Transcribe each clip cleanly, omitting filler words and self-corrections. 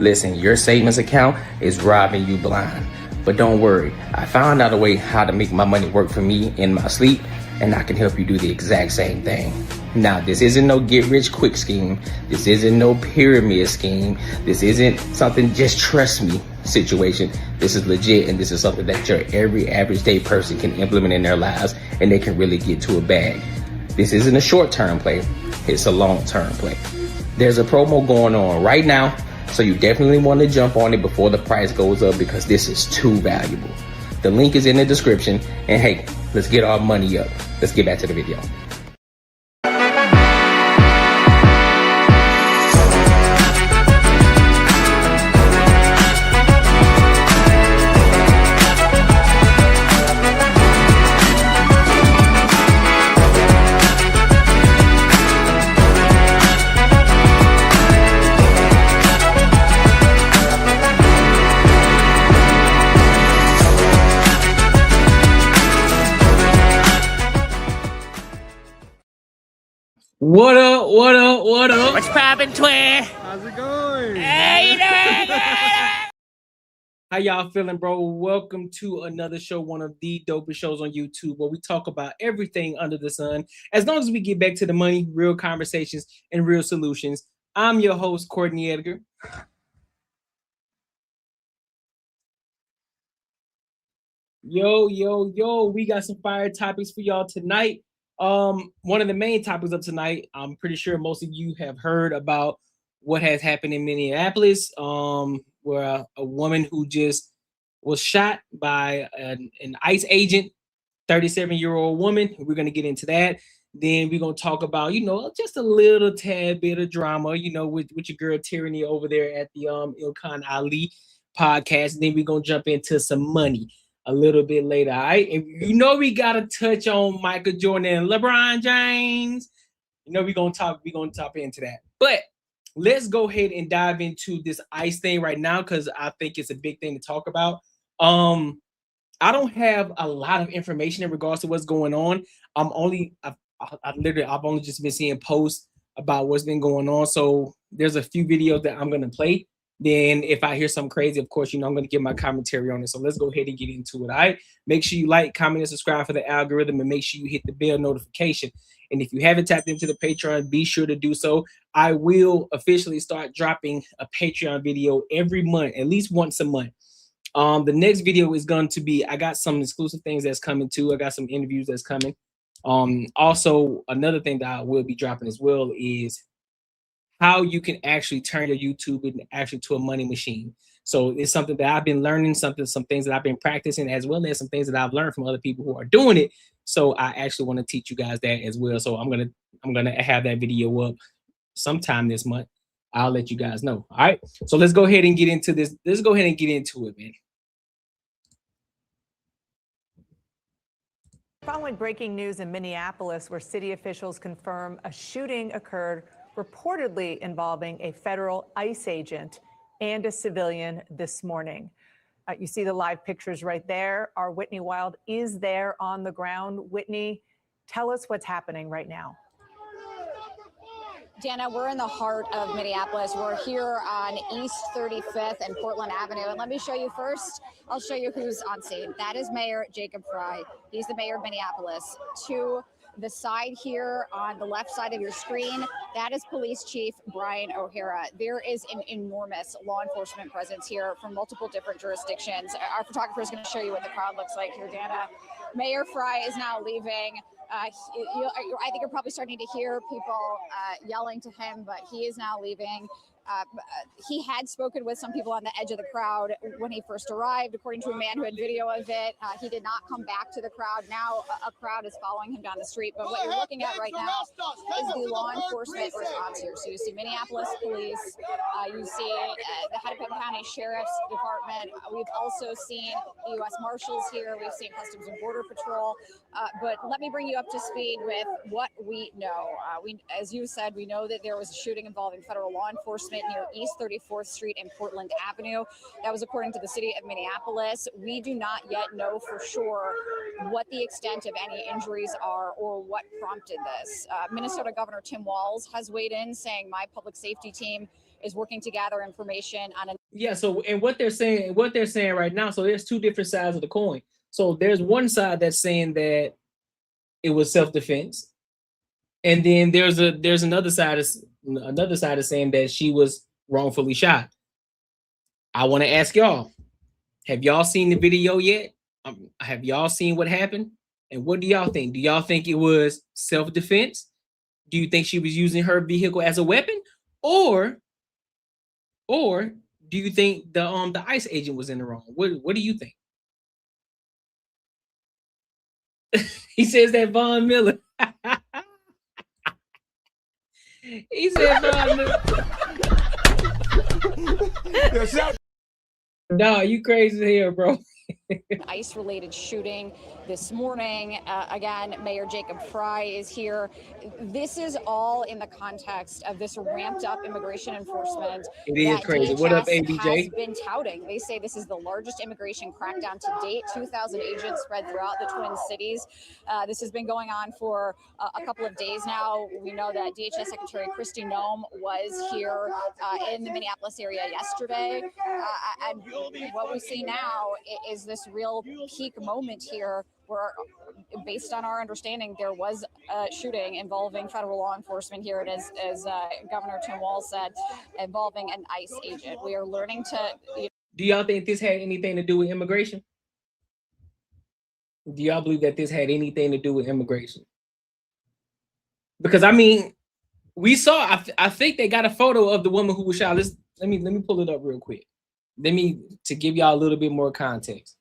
Listen, your savings account is robbing you blind. But don't worry, I found out a way how to make my money work for me in my sleep, and I can help you do the exact same thing. Now, this isn't no get rich quick scheme. This isn't no pyramid scheme. This isn't something just trust me situation. This is legit, and this is something that your every average day person can implement in their lives, and they can really get to a bag. This isn't a short-term play. It's a long-term play. There's a promo going on right now, so you definitely want to jump on it before the price goes up because this is too valuable. The link is in the description, and hey, let's get our money up. Let's get back to the video. What up, what up, what up? What's poppin', Twin? How's it going? Hey, you doing? How y'all feeling, bro? Welcome to another show, one of the dopest shows on YouTube, where we talk about everything under the sun. As long as we get back to the money, real conversations, and real solutions. I'm your host, Courtnee Edgar. Yo, we got some fire topics for y'all tonight. One of the main topics of tonight, I'm pretty sure most of you have heard about what has happened in Minneapolis, where a woman who just was shot by an ICE agent, 37-year-old woman. We're going to get into that. Then we're going to talk about, just a little tad bit of drama, with your girl Tyranny over there at the Ilkhan Ali podcast. And then we're going to jump into some money a little bit later, all right? And we gotta touch on Michael Jordan and LeBron James. We're gonna tap into that. But let's go ahead and dive into this ICE thing right now because I think it's a big thing to talk about. I don't have a lot of information in regards to what's going on. I've only just been seeing posts about what's been going on. So there's a few videos that I'm gonna play. Then if I hear something crazy, of course, I'm going to give my commentary on it. So let's go ahead and get into it, all right? Make sure you like, comment, and subscribe for the algorithm, and make sure you hit the bell notification. And if you haven't tapped into the Patreon, be sure to do so. I will officially start dropping a Patreon video every month, at least once a month. The next video is going to be, I got some exclusive things that's coming too. I got some interviews that's coming. Also, another thing that I will be dropping as well is how you can actually turn your YouTube to a money machine. So it's something that I've been learning, some things that I've been practicing, as well as some things that I've learned from other people who are doing it. So I actually want to teach you guys that as well. So I'm gonna have that video up sometime this month. I'll let you guys know. All right. So let's go ahead and get into this. Let's go ahead and get into it, man. Following breaking news in Minneapolis, where city officials confirm a shooting occurred reportedly involving a federal ICE agent and a civilian this morning. You see the live pictures right there. Our Whitney Wild is there on the ground. Whitney, tell us what's happening right now. Dana, we're in the heart of Minneapolis. We're here on East 35th and Portland Avenue. And let me show you first, I'll show you who's on scene. That is Mayor Jacob Frey. He's the mayor of Minneapolis. To the side here on the left side of your screen, that is Police Chief Brian O'Hara. There is an enormous law enforcement presence here from multiple different jurisdictions. Our photographer is going to show you what the crowd looks like here, Dana. Mayor Frey is now leaving. I think you're probably starting to hear people yelling to him, but he is now leaving. He had spoken with some people on the edge of the crowd when he first arrived, according to a man who had video of it. He did not come back to the crowd. Now a crowd is following him down the street. But what you're looking at right now is the law enforcement response here. So you see Minneapolis police, you see the Hennepin County Sheriff's Department. We've also seen the U.S. Marshals here. We've seen Customs and Border Patrol. But let me bring you up to speed with what we know. As you said, we know that there was a shooting involving federal law enforcement near East 34th Street and Portland Avenue. That was according to the city of Minneapolis. We do not yet know for sure what the extent of any injuries are or what prompted this. Minnesota Governor Tim Walz has weighed in, saying my public safety team is working to gather information on a Yeah. So, and what they're saying right now. So there's two different sides of the coin. So there's one side that's saying that it was self-defense, and then there's another side of saying that she was wrongfully shot. I want to ask y'all: have y'all seen the video yet? Have y'all seen what happened? And what do y'all think? Do y'all think it was self-defense? Do you think she was using her vehicle as a weapon, or do you think the ICE agent was in the wrong? What do you think? He says that Von Miller. He said Von Miller. No, you crazy here, bro. ICE-related shooting this morning. Again, Mayor Jacob Fry is here. This is all in the context of this ramped-up immigration enforcement. It is crazy. What up, ABJ? Has been touting. They say this is the largest immigration crackdown to date. 2,000 agents spread throughout the Twin Cities. This has been going on for a couple of days now. We know that DHS Secretary Kristi Noem was here in the Minneapolis area yesterday, and what we see now is this real peak moment here where, based on our understanding, there was a shooting involving federal law enforcement here, and as Governor Tim Walz said, involving an ICE agent. We are learning to... Do y'all think this had anything to do with immigration? Do y'all believe that this had anything to do with immigration? Because I mean, we saw. I think they got a photo of the woman who was shot. Let me pull it up real quick. To give y'all a little bit more context.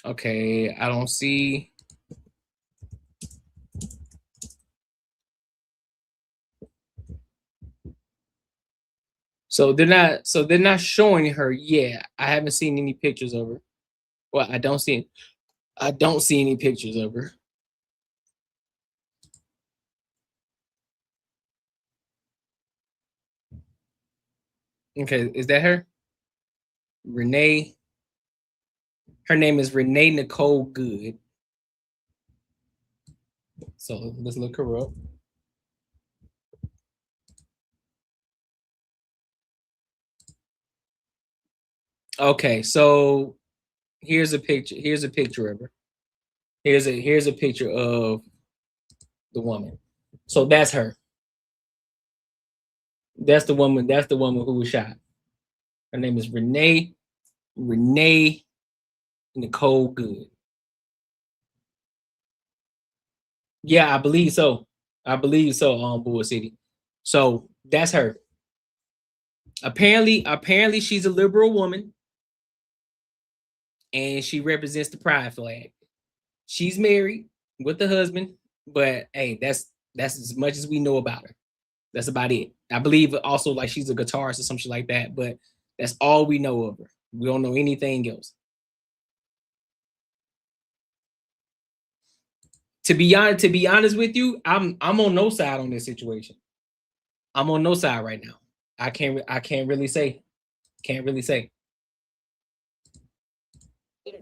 Okay, I don't see. So they're not showing her. Yeah, I haven't seen any pictures of her. Well, I don't see any pictures of her. Okay, is that her? Renee. Her name is Renee Nicole Good. So let's look her up. Okay, so here's a picture. Here's a picture of her. Here's a picture of the woman. So that's her. That's the woman. That's the woman who was shot. Her name is Renee Nicole Good. Yeah, I believe so. Bull City. So that's her. Apparently she's a liberal woman, and she represents the pride flag. She's married with the husband, but hey, that's as much as we know about her. That's about it. I believe also like she's a guitarist or something like that, but that's all we know of her. We don't know anything else. To be honest with you, I'm on no side on this situation. I'm on no side right now. I can't really say.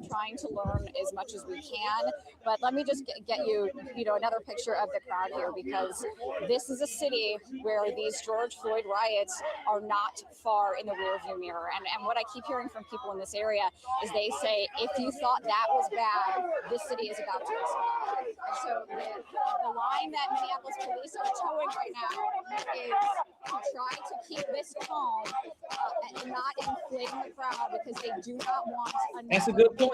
Trying to learn as much as we can, but let me just get you another picture of the crowd here, because this is a city where these George Floyd riots are not far in the rearview mirror, and what I keep hearing from people in this area is they say, if you thought that was bad, this city is about to explode. So the line that Minneapolis police are towing right now is to try to keep this calm and not inflame the crowd, because they do not want That's a good point.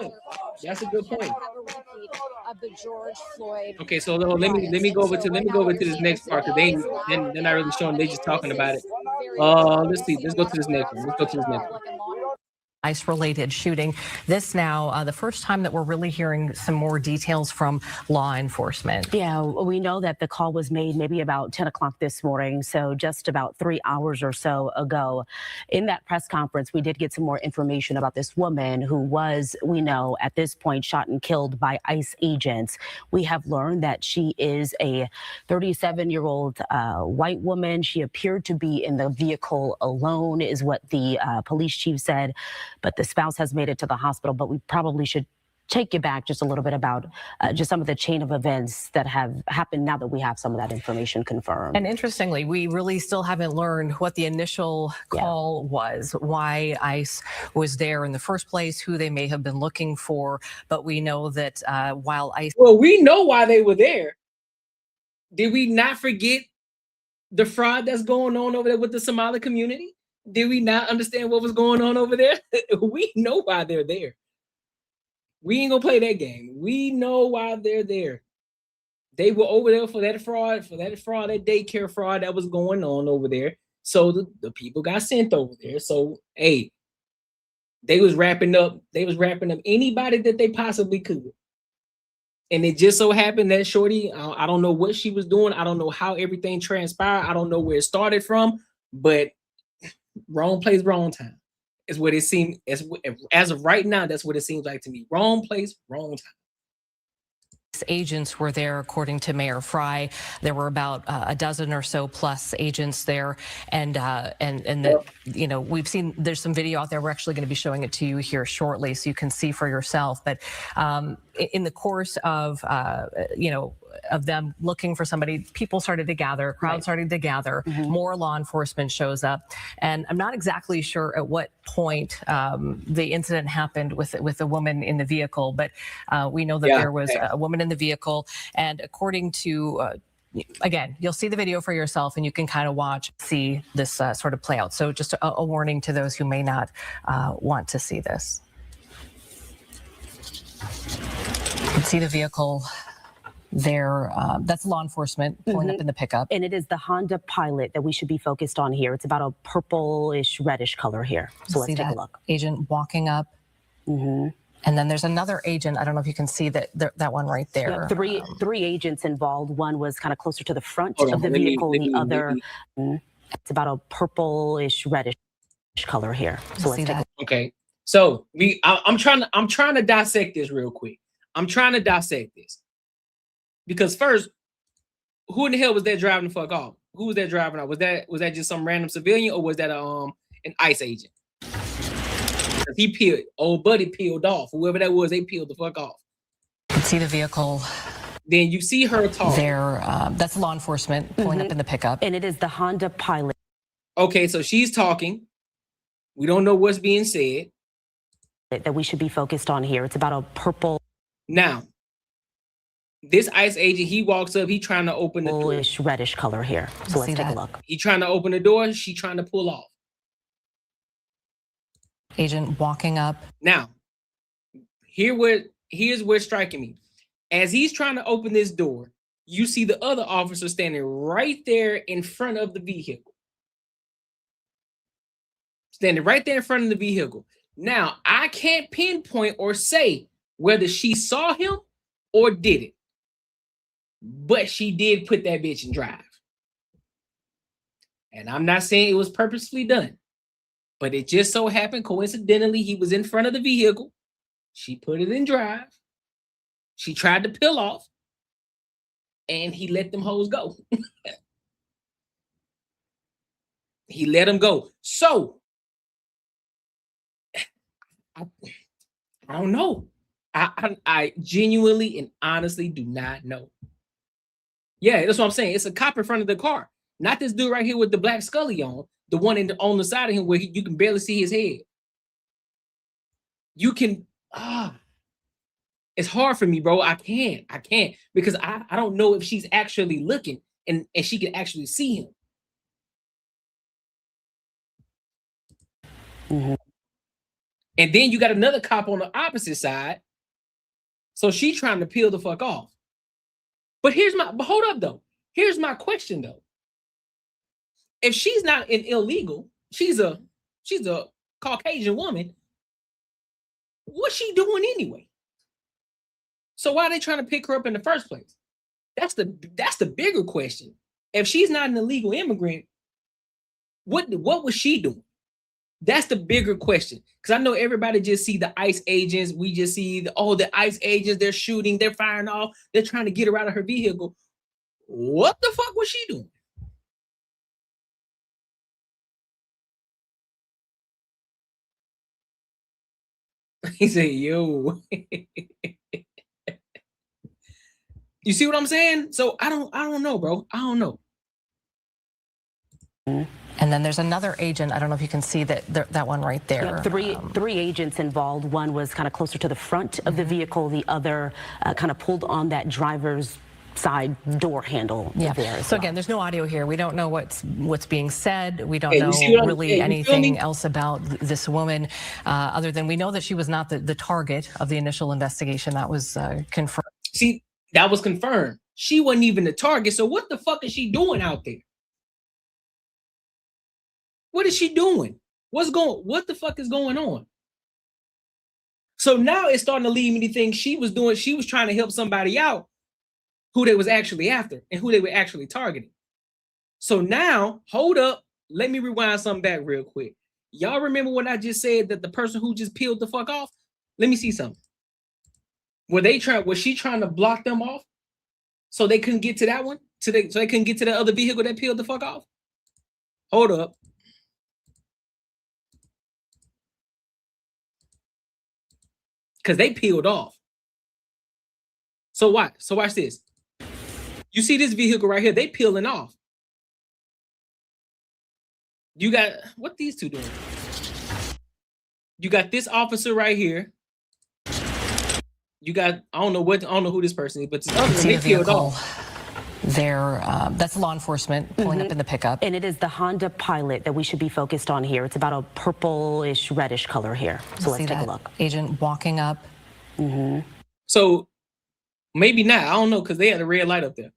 Of the George Floyd. Okay, so let me go over to this next part, because they're not really showing. They're just talking about it. Let's see. Let's go to this next one. ICE-related shooting. This now the first time that we're really hearing some more details from law enforcement. Yeah, we know that the call was made maybe about 10 o'clock this morning, so just about 3 hours or so ago. In that press conference, we did get some more information about this woman who was, we know, at this point shot and killed by ICE agents. We have learned that she is a 37-year-old white woman. She appeared to be in the vehicle alone, is what the police chief said. but the spouse has made it to the hospital. But we probably should take you back just a little bit about just some of the chain of events that have happened now that we have some of that information confirmed. And interestingly, we really still haven't learned what the initial call was, why ICE was there in the first place, who they may have been looking for. But we know that while ICE... Well, we know why they were there. Did we not forget the fraud that's going on over there with the Somali community? Did we not understand what was going on over there? We know why they're there. We ain't gonna play that game. We know why they're there. They were over there for that fraud, that daycare fraud that was going on over there. So the people got sent over there. So hey, they was wrapping up anybody that they possibly could. And it just so happened that Shorty, I don't know what she was doing. I don't know how everything transpired. I don't know where it started from, but wrong place, wrong time. Is what it seemed. As of right now, that's what it seems like to me. Wrong place, wrong time. Agents were there, according to Mayor Fry. There were about a dozen or so plus agents there, and you know, we've seen there's some video out there. We're actually going to be showing it to you here shortly, so you can see for yourself. But in the course of you know, of them looking for somebody, people started to gather, crowd started to gather, more law enforcement shows up. And I'm not exactly sure at what point the incident happened with a woman in the vehicle, but we know that there was a woman in the vehicle. And according to, again, you'll see the video for yourself and you can kind of see this sort of play out. So just a warning to those who may not want to see this. You can see the vehicle there. That's law enforcement pulling up in the pickup. And it is the Honda Pilot that we should be focused on here. It's about a purplish reddish color here. So let's take a look. Agent walking up. And then there's another agent. I don't know if you can see that one right there. Three agents involved. One was kind of closer to the front of the vehicle. The other, it's about a purplish reddish color here. So let's take a look. Okay. So I'm trying to dissect this real quick. I'm trying to dissect this. Because first, who in the hell was that driving the fuck off? Who was that driving off? Was that just some random civilian, or was that an ICE agent? He peeled, old buddy peeled off. Whoever that was, they peeled the fuck off. You can see the vehicle. Then you see her talk. There, that's law enforcement pulling up in the pickup. And it is the Honda Pilot. Okay, so she's talking. We don't know what's being said. That we should be focused on here. It's about a purple. Now, this ICE agent, he walks up, he trying to open the door. Reddish color here. So let's take a look. He trying to open the door, she trying to pull off. Agent walking up. Now, here's what's striking me. As he's trying to open this door, you see the other officer standing right there in front of the vehicle. Standing right there in front of the vehicle. Now, I can't pinpoint or say whether she saw him or didn't. But she did put that bitch in drive. And I'm not saying it was purposefully done. But it just so happened, coincidentally, he was in front of the vehicle. She put it in drive. She tried to peel off. And he let them hoes go. He let them go. So, I don't know. I genuinely and honestly do not know. Yeah, that's what I'm saying. It's a cop in front of the car. Not this dude right here with the black Scully on. The one on the side of him where you can barely see his head. You can, it's hard for me, bro. I can't because I don't know if she's actually looking and she can actually see him. And then you got another cop on the opposite side. So she's trying to peel the fuck off. But hold up though. Here's my question though. If she's not an illegal, she's a Caucasian woman. What's she doing anyway? So why are they trying to pick her up in the first place? That's the bigger question. If she's not an illegal immigrant, what was she doing? That's the bigger question. Because I know everybody just see the ICE agents. We just see the ICE agents, they're shooting, they're firing off, they're trying to get her out of her vehicle. What the fuck was she doing? He said, "Yo." You see what I'm saying? So I don't know, bro. I don't know. And then there's another agent. I don't know if you can see that one right there. Yeah, three agents involved. One was kind of closer to the front of the vehicle. The other kind of pulled on that driver's side door handle. Yeah. There So well. Again, there's no audio here. We don't know what's being said. We don't Hey, know really you feel anything me? else about this woman, other than we know that she was not the target of the initial investigation. That was confirmed. See, that was confirmed. She wasn't even the target. So what the fuck is she doing out there? What is she doing? What the fuck is going on? So now it's starting to lead me to think she was trying to help somebody out who they was actually after and who they were actually targeting. So now, hold up. Let me rewind something back real quick. Y'all remember when I just said that the person who just peeled the fuck off? Let me see something. Was she trying to block them off so they couldn't get to that one? So they couldn't get to the other vehicle that peeled the fuck off? Hold up. Because they peeled off. So what? So watch this. You see this vehicle right here? They peeling off. You got what these two doing? You got this officer right here. You got I don't know who this person is, but this other one, they peeled off. There, that's law enforcement pulling up in the pickup. And it is the Honda Pilot that we should be focused on here. It's about a purplish, reddish color here. So let's take a look. Agent walking up. So maybe not. I don't know because they had a red light up there.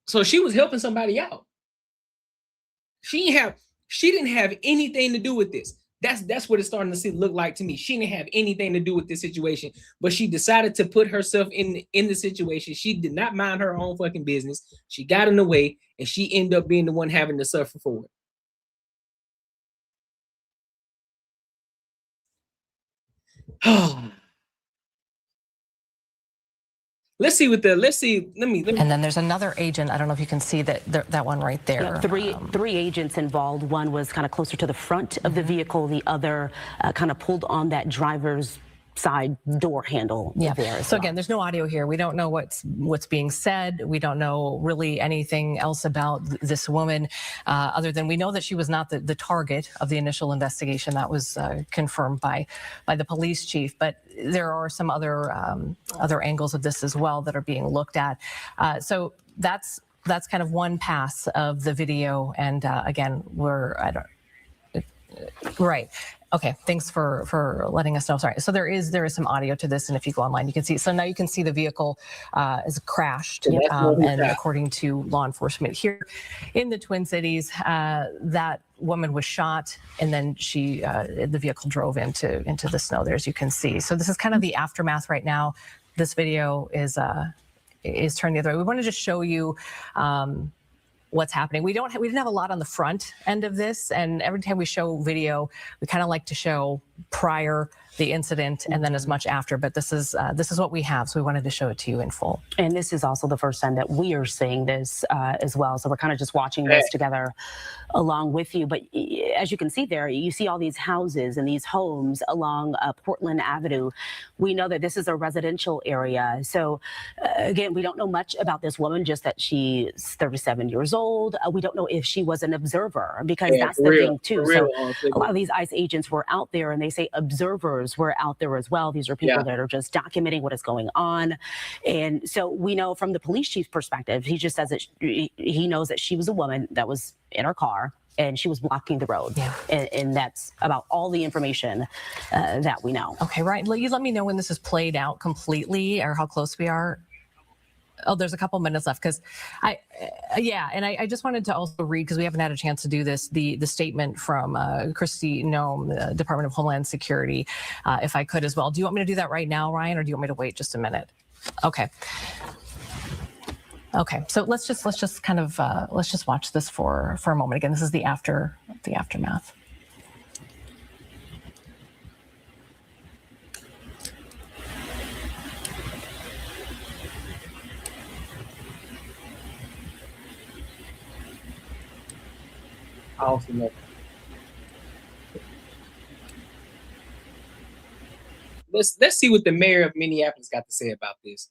So she was helping somebody out. She didn't have anything to do with this. That's what it's starting to look like to me. She didn't have anything to do with this situation, but she decided to put herself in the situation. She did not mind her own fucking business. She got in the way, and she ended up being the one having to suffer for it. Let's see. Let me. And then there's another agent. I don't know if you can see that one right there. Yeah, three agents involved. One was kind of closer to the front of the vehicle. The other kind of pulled on that driver's side door handle. Yeah. There So again, there's no audio here. We don't know what's being said. We don't know really anything else about this woman, other than we know that she was not the target of the initial investigation. That was confirmed by the police chief. But there are some other angles of this as well that are being looked at. So that's kind of one pass of the video. And again, right. Okay, thanks for letting us know. Sorry. So there is some audio to this, and if you go online, you can see. So now you can see the vehicle is crashed, and according to law enforcement here in the Twin Cities, that woman was shot, and then the vehicle drove into the snow there, as you can see. So this is kind of the aftermath right now. This video is turned the other way. We want to just show you what's happening. We didn't have a lot on the front end of this, and every time we show video, we kind of like to show prior the incident and then as much after. But this is what we have, so we wanted to show it to you in full. And this is also the first time that we are seeing this as well. So we're kind of just watching this together along with you. But as you can see there, you see all these houses and these homes along Portland Avenue. We know that this is a residential area. So again, we don't know much about this woman, just that she's 37 years old. We don't know if she was an observer, because that's the thing too. So a lot of these ICE agents were out there, and they say observers were out there as well. These are people that are just documenting what is going on. And so we know from the police chief's perspective, he just says that he knows that she was a woman that was in her car and she was blocking the road. And that's about all the information that we know. Okay, right. You let me know when this is played out completely, or how close we are. Oh, there's a couple minutes left, because I just wanted to also read, because we haven't had a chance to do this, the statement from Kristi Noem, the Department of Homeland Security, if I could as well. Do you want me to do that right now, Ryan, or do you want me to wait just a minute? Okay. Okay, so let's just kind of let's just watch this for a moment. Again, this is the aftermath. I also love it. let's see what the mayor of Minneapolis got to say about this.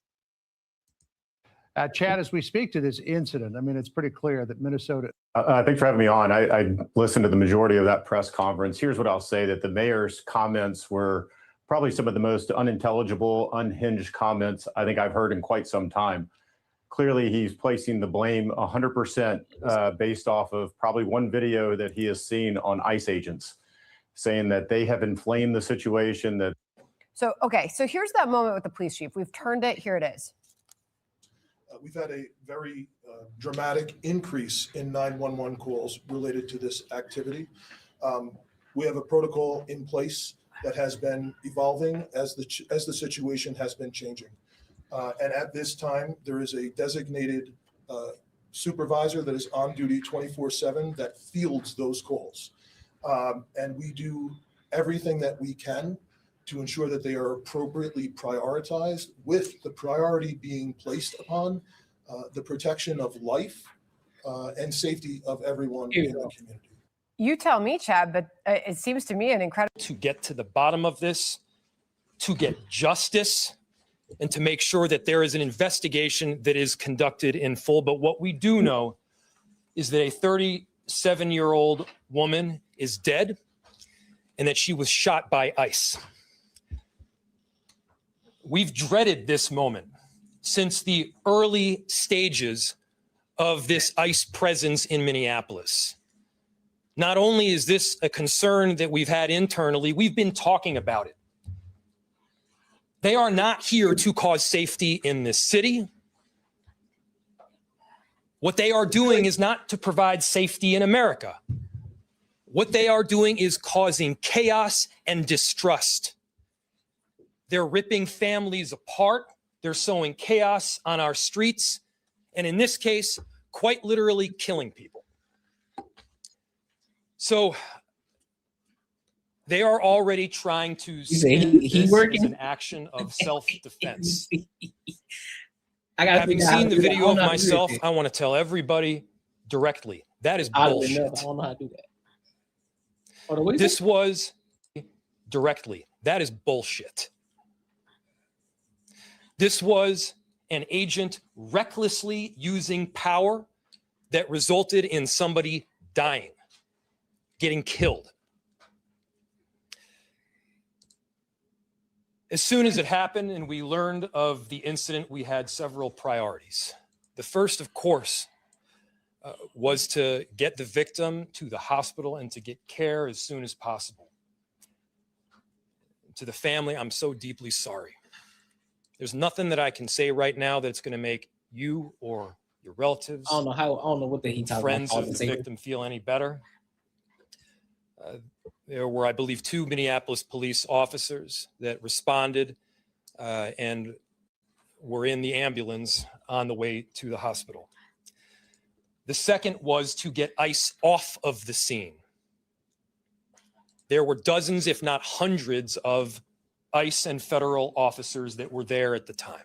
Chad, as we speak to this incident, I mean, it's pretty clear that Minnesota. Thanks for having me on. I listened to the majority of that press conference. Here's what I'll say, that the mayor's comments were probably some of the most unintelligible, unhinged comments I think I've heard in quite some time. Clearly, he's placing the blame 100% based off of probably one video that he has seen on ICE agents, saying that they have inflamed the situation. That. So, okay, so here's that moment with the police chief. We've turned it. Here it is. We've had a very dramatic increase in 911 calls related to this activity. We have a protocol in place that has been evolving as the situation has been changing. And at this time, there is a designated supervisor that is on duty 24/7 that fields those calls. And we do everything that we can to ensure that they are appropriately prioritized, with the priority being placed upon the protection of life and safety of everyone in the community. You tell me, Chad, but it seems to me an incredible. To get to the bottom of this, to get justice, and to make sure that there is an investigation that is conducted in full. But what we do know is that a 37-year-old woman is dead and that she was shot by ICE. We've dreaded this moment since the early stages of this ICE presence in Minneapolis. Not only is this a concern that we've had internally, we've been talking about it. They are not here to cause safety in this city. What they are doing is not to provide safety in America. What they are doing is causing chaos and distrust. They're ripping families apart. They're sowing chaos on our streets. And in this case, quite literally killing people. So they are already trying to spin this as an action of self-defense. Having seen the video of myself, I want to tell everybody directly, that is bullshit. I don't know how to do that. This was directly, that is bullshit. This was an agent recklessly using power that resulted in somebody dying, getting killed. As soon as it happened and we learned of the incident, we had several priorities. The first, of course, was to get the victim to the hospital and to get care as soon as possible. To the family, I'm so deeply sorry. There's nothing that I can say right now that's going to make you or your relatives, I don't know what he talking friends about. of the victim feel any better. There were, I believe, 2 Minneapolis police officers that responded and were in the ambulance on the way to the hospital. The second was to get ICE off of the scene. There were dozens, if not hundreds, of ICE and federal officers that were there at the time.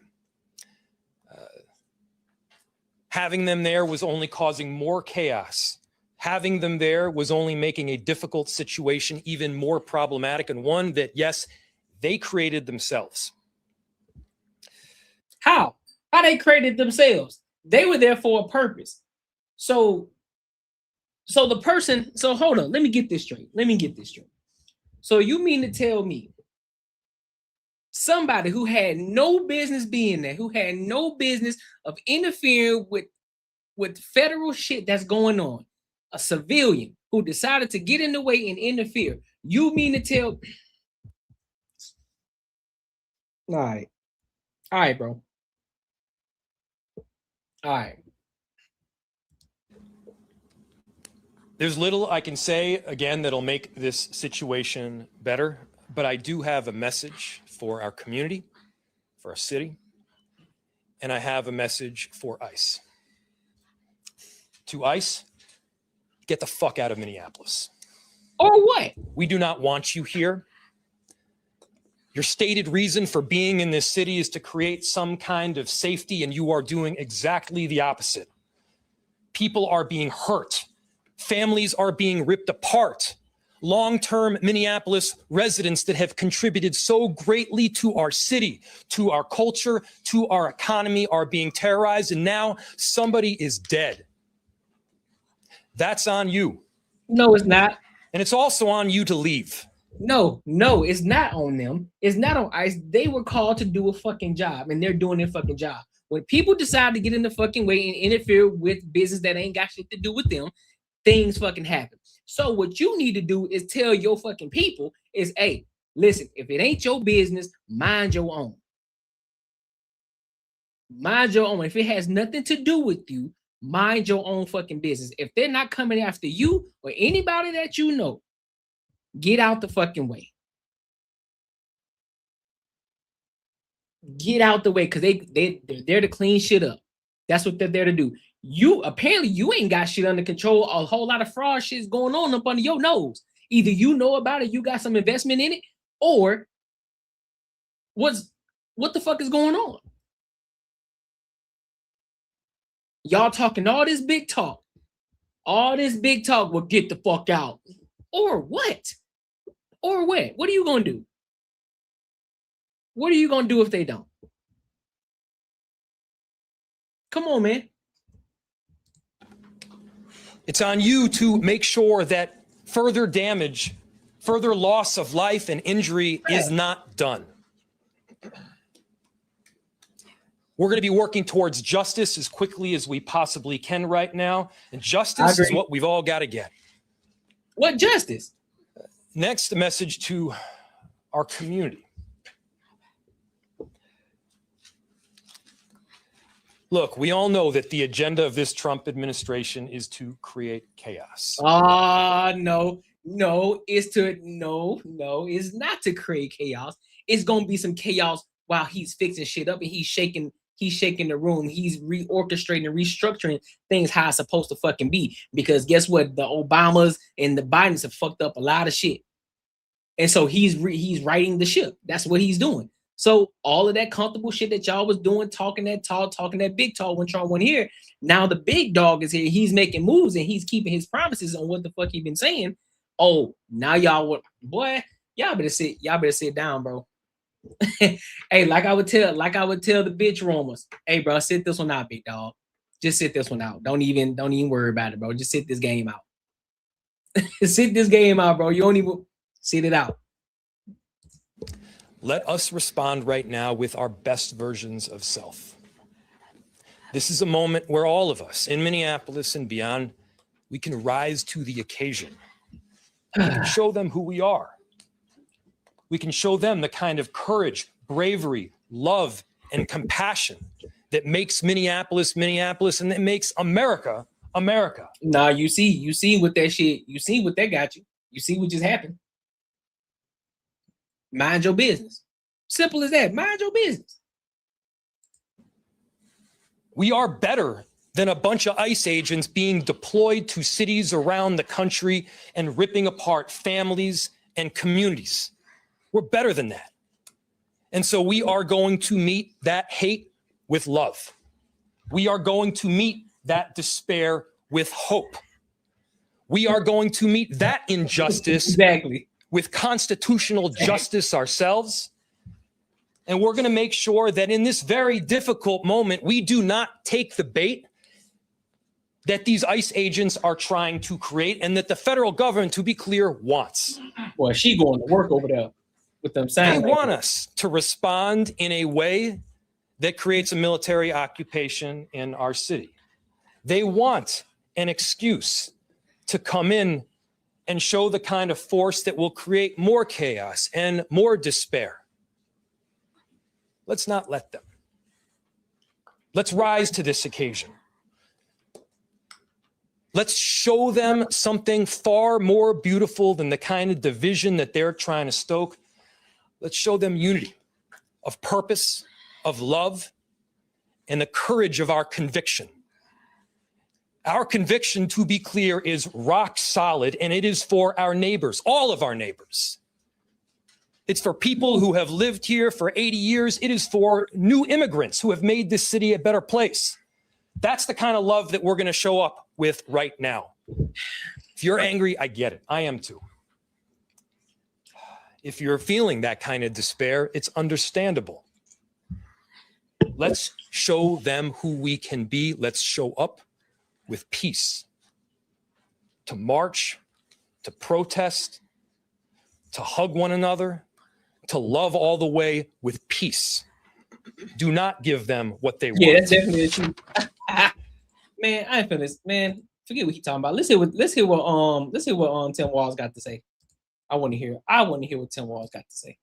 Having them there was only causing more chaos. Having them there was only making a difficult situation even more problematic, and one that, yes, they created themselves. How they created themselves? They were there for a purpose. So the person, so hold on, let me get this straight. So you mean to tell me somebody who had no business being there, who had no business of interfering with federal shit that's going on, a civilian who decided to get in the way and interfere, you mean to tell? All right, bro. All right. There's little I can say, again, that'll make this situation better, but I do have a message for our community, for our city, and I have a message for ICE. To ICE, get the fuck out of Minneapolis. Or what? We do not want you here. Your stated reason for being in this city is to create some kind of safety, and you are doing exactly the opposite. People are being hurt. Families are being ripped apart. long-term Minneapolis residents that have contributed so greatly to our city, to our culture, to our economy are being terrorized, and now somebody is dead. That's on you. No, it's not. And it's also on you to leave. No, it's not on them. It's not on ICE. They were called to do a fucking job, and they're doing their fucking job. When people decide to get in the fucking way and interfere with business that ain't got shit to do with them, things fucking happen. So what you need to do is tell your fucking people is, hey, listen, if it ain't your business, mind your own. Mind your own. If it has nothing to do with you, mind your own fucking business. If they're not coming after you or anybody that you know, get out the fucking way. Get out the way, because they're there to clean shit up. That's what they're there to do. You apparently you ain't got shit under control. A whole lot of fraud shit's going on up under your nose. Either you know about it, you got some investment in it, or what the fuck is going on? Y'all talking all this big talk. All this big talk will get the fuck out. Or what? Or what? What are you gonna do? What are you gonna do if they don't? Come on, man. It's on you to make sure that further damage, further loss of life and injury is not done. We're going to be working towards justice as quickly as we possibly can right now. And justice is what we've all got to get. What justice? Next, a message to our community. Look, we all know that the agenda of this Trump administration is to create chaos. No, it's not to create chaos. It's gonna be some chaos while he's fixing shit up and he's shaking the room. He's reorchestrating and restructuring things how it's supposed to fucking be. Because guess what? The Obamas and the Bidens have fucked up a lot of shit. And so he's righting the ship. That's what he's doing. So all of that comfortable shit that y'all was doing, talking that big talk when Trump went here, now the big dog is here. He's making moves and he's keeping his promises on what the fuck he been saying. Oh, now y'all better sit down, bro. Hey, like I would tell the bitch roamers, hey, bro, sit this one out, big dog. Just sit this one out. Don't even worry about it, bro. Just sit this game out. Sit this game out, bro. You don't even sit it out. Let us respond right now with our best versions of self. This is a moment where all of us in Minneapolis and beyond, we can rise to the occasion. We can show them who we are. We can show them the kind of courage, bravery, love, and compassion that makes Minneapolis, Minneapolis, and that makes America, America. Nah, you see what that shit, you see what that got you. You see what just happened. Mind your business. Simple as that. Mind your business. We are better than a bunch of ICE agents being deployed to cities around the country and ripping apart families and communities. We're better than that. And so we are going to meet that hate with love. We are going to meet that despair with hope. We are going to meet that injustice with constitutional justice ourselves. And we're going to make sure that in this very difficult moment, we do not take the bait that these ICE agents are trying to create and that the federal government, to be clear, wants. Boy, she going to work over there with them saying they want us to respond in a way that creates a military occupation in our city. They want an excuse to come in and show the kind of force that will create more chaos and more despair. Let's not let them. Let's rise to this occasion. Let's show them something far more beautiful than the kind of division that they're trying to stoke. Let's show them unity of purpose, of love, and the courage of our conviction. Our conviction, to be clear, is rock solid, and it is for our neighbors, all of our neighbors. It's for people who have lived here for 80 years. It is for new immigrants who have made this city a better place. That's the kind of love that we're going to show up with right now. If you're angry, I get it. I am too. if you're feeling that kind of despair, it's understandable. Let's show them who we can be. Let's show up with peace. To march, to protest, to hug one another, to love all the way with peace. Do not give them what they want. Yeah, that's definitely the truth. Man, I ain't finished. Man, forget what he's talking about. Let's hear what Tim Walz got to say. I want to hear what Tim Walz got to say.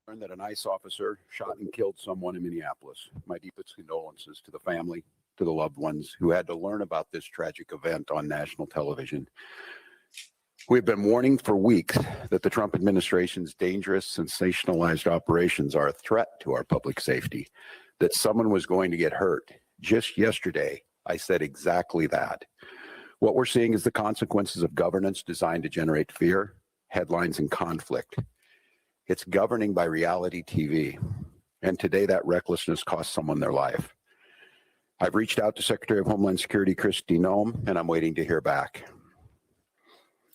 Learned that an ICE officer shot and killed someone in Minneapolis. My deepest condolences to the family, to the loved ones who had to learn about this tragic event on national television. We've been warning for weeks that the Trump administration's dangerous, sensationalized operations are a threat to our public safety, that someone was going to get hurt. Just yesterday, I said exactly that. What we're seeing is the consequences of governance designed to generate fear, headlines, and conflict. It's governing by reality TV. And today that recklessness cost someone their life. I've reached out to Secretary of Homeland Security Kristi Noem, and I'm waiting to hear back.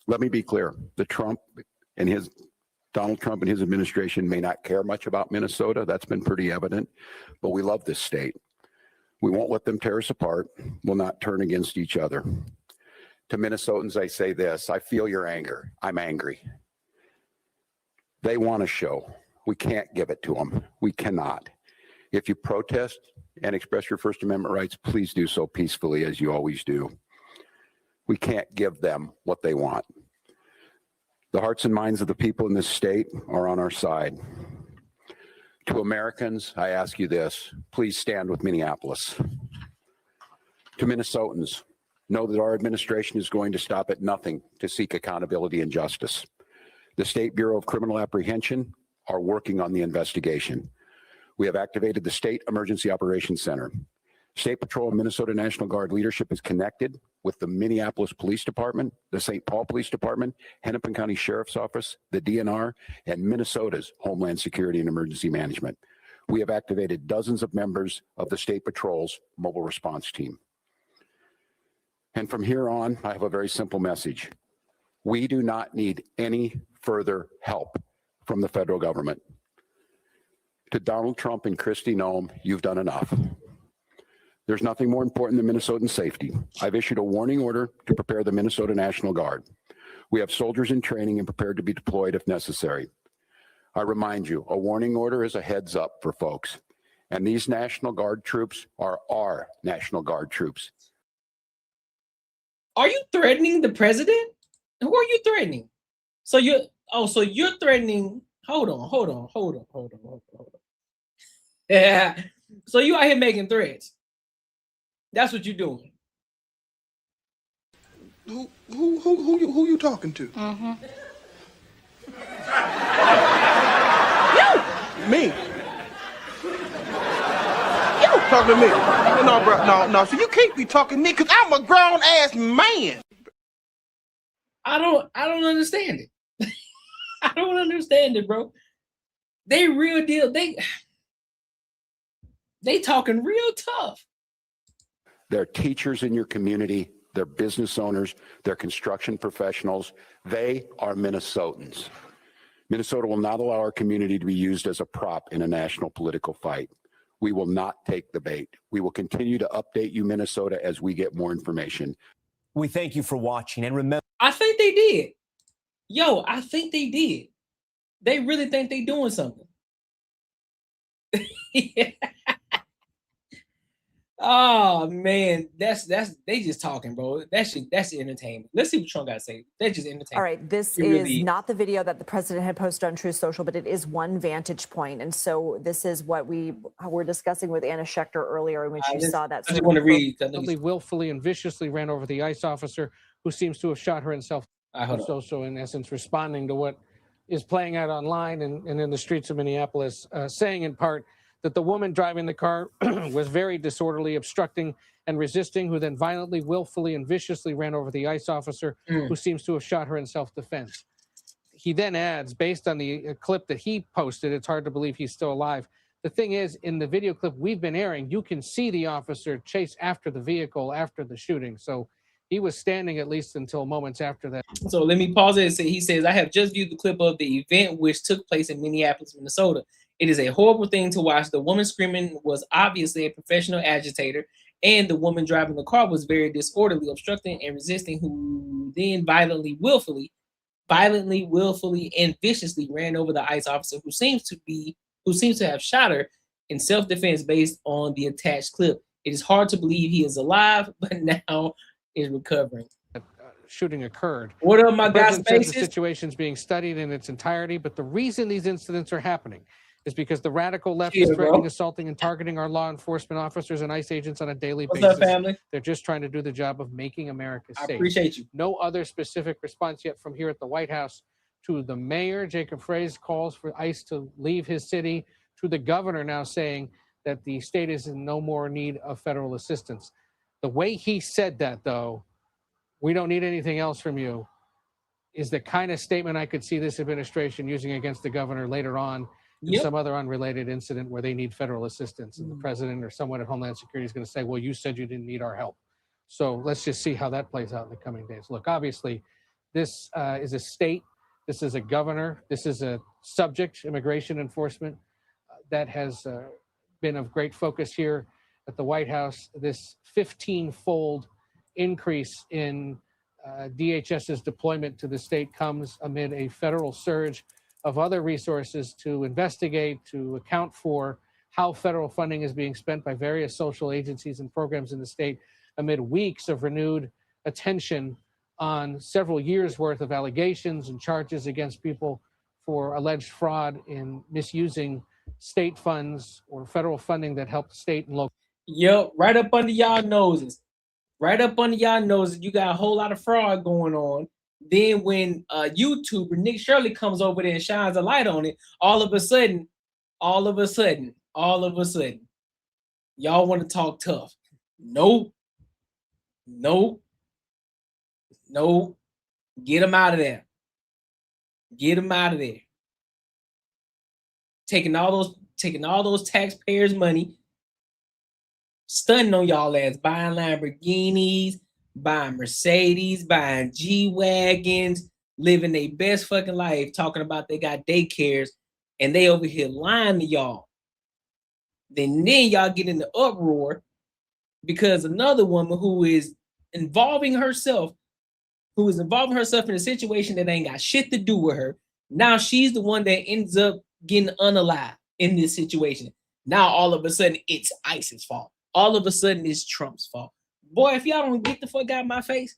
Let me be clear. Donald Trump and his administration may not care much about Minnesota. That's been pretty evident, but we love this state. We won't let them tear us apart. We'll not turn against each other. To Minnesotans, I say this: I feel your anger. I'm angry. They want a show. We can't give it to them. We cannot. If you protest and express your First Amendment rights, please do so peacefully, as you always do. We can't give them what they want. The hearts and minds of the people in this state are on our side. To Americans, I ask you this: please stand with Minneapolis. To Minnesotans, know that our administration is going to stop at nothing to seek accountability and justice. The State Bureau of Criminal Apprehension are working on the investigation. We have activated the State Emergency Operations Center. State Patrol and Minnesota National Guard leadership is connected with the Minneapolis Police Department, the St. Paul Police Department, Hennepin County Sheriff's Office, the DNR, and Minnesota's Homeland Security and Emergency Management. We have activated dozens of members of the State Patrol's mobile response team. And from here on, I have a very simple message. We do not need any further help from the federal government. To Donald Trump and Kristi Noem, you've done enough. There's nothing more important than Minnesotan safety. I've issued a warning order to prepare the Minnesota National Guard. We have soldiers in training and prepared to be deployed if necessary. I remind you, a warning order is a heads up for folks. And these National Guard troops are our National Guard troops. Are you threatening the president? Who are you threatening? So you're threatening. Hold on. Yeah. So you out here making threats. That's what you're doing. Who you talking to? Mm-hmm. You. Me. You talking to me? No, bro. No. So you can't be talking to me because I'm a grown ass man. I don't understand it. I don't understand it, bro. They real deal. They talking real tough. They're teachers in your community. They're business owners. They're construction professionals. They are Minnesotans. Minnesota will not allow our community to be used as a prop in a national political fight. We will not take the bait. We will continue to update you, Minnesota, as we get more information. We thank you for watching, and remember. I think they did. Yo, I think they did. They really think they doing something. Yeah. Oh man, that's they just talking, bro. That's entertainment. Let's see what Trump got to say. That's just entertainment. All right, this is not the video that the president had posted on Truth Social, but it is one vantage point, and so this is what we were discussing with Anna Schechter earlier when she saw that. I just want to read. Willfully and viciously ran over the ICE officer who seems to have shot her in self. So in essence, responding to what is playing out online and in the streets of Minneapolis, saying in part that the woman driving the car was very disorderly, obstructing and resisting, who then violently, willfully, and viciously ran over the ICE officer who seems to have shot her in self-defense. He then adds, based on the clip that he posted, it's hard to believe he's still alive. The thing is, in the video clip we've been airing, you can see the officer chase after the vehicle after the shooting. So he was standing at least until moments after that. So let me pause it and say, he says, I have just viewed the clip of the event which took place in Minneapolis, Minnesota. It is a horrible thing to watch. The woman screaming was obviously a professional agitator, and the woman driving the car was very disorderly, obstructing and resisting, who then violently, willfully, and viciously ran over the ICE officer who seems to have shot her in self-defense based on the attached clip. It is hard to believe he is alive, but now is recovering. Shooting occurred. What up, my The guys? president says the situation's being studied in its entirety, but the reason these incidents are happening is because the radical left is threatening, assaulting, and targeting our law enforcement officers and ICE agents on a daily basis. What's up, family? They're just trying to do the job of making America safe. I appreciate you. No other specific response yet from here at the White House to the mayor. Jacob Frey's calls for ICE to leave his city, to the governor now saying that the state is in no more need of federal assistance. The way he said that, though, we don't need anything else from you, is the kind of statement I could see this administration using against the governor later on in some other unrelated incident where they need federal assistance. And the president or someone at Homeland Security is going to say, well, you said you didn't need our help. So let's just see how that plays out in the coming days. Look, obviously, this is a state. This is a governor. This is a subject, immigration enforcement, that has been of great focus here at the White House. This 15-fold increase in DHS's deployment to the state comes amid a federal surge of other resources to investigate, to account for how federal funding is being spent by various social agencies and programs in the state amid weeks of renewed attention on several years' worth of allegations and charges against people for alleged fraud in misusing state funds or federal funding that help state and local. Yep, right up under y'all noses. Right up under y'all noses, you got a whole lot of fraud going on. Then when YouTuber Nick Shirley comes over there and shines a light on it, all of a sudden, y'all want to talk tough. Nope. Get him out of there. Taking all those taxpayers' money, stunning on y'all ass, buying Lamborghinis, buying Mercedes, buying G-Wagons, living their best fucking life, talking about they got daycares, and they over here lying to y'all. Then y'all get in the uproar because another woman who is involving herself in a situation that ain't got shit to do with her, now she's the one that ends up getting unalived in this situation. Now all of a sudden it's ICE's fault. All of a sudden it's Trump's fault. Boy, if y'all don't get the fuck out of my face,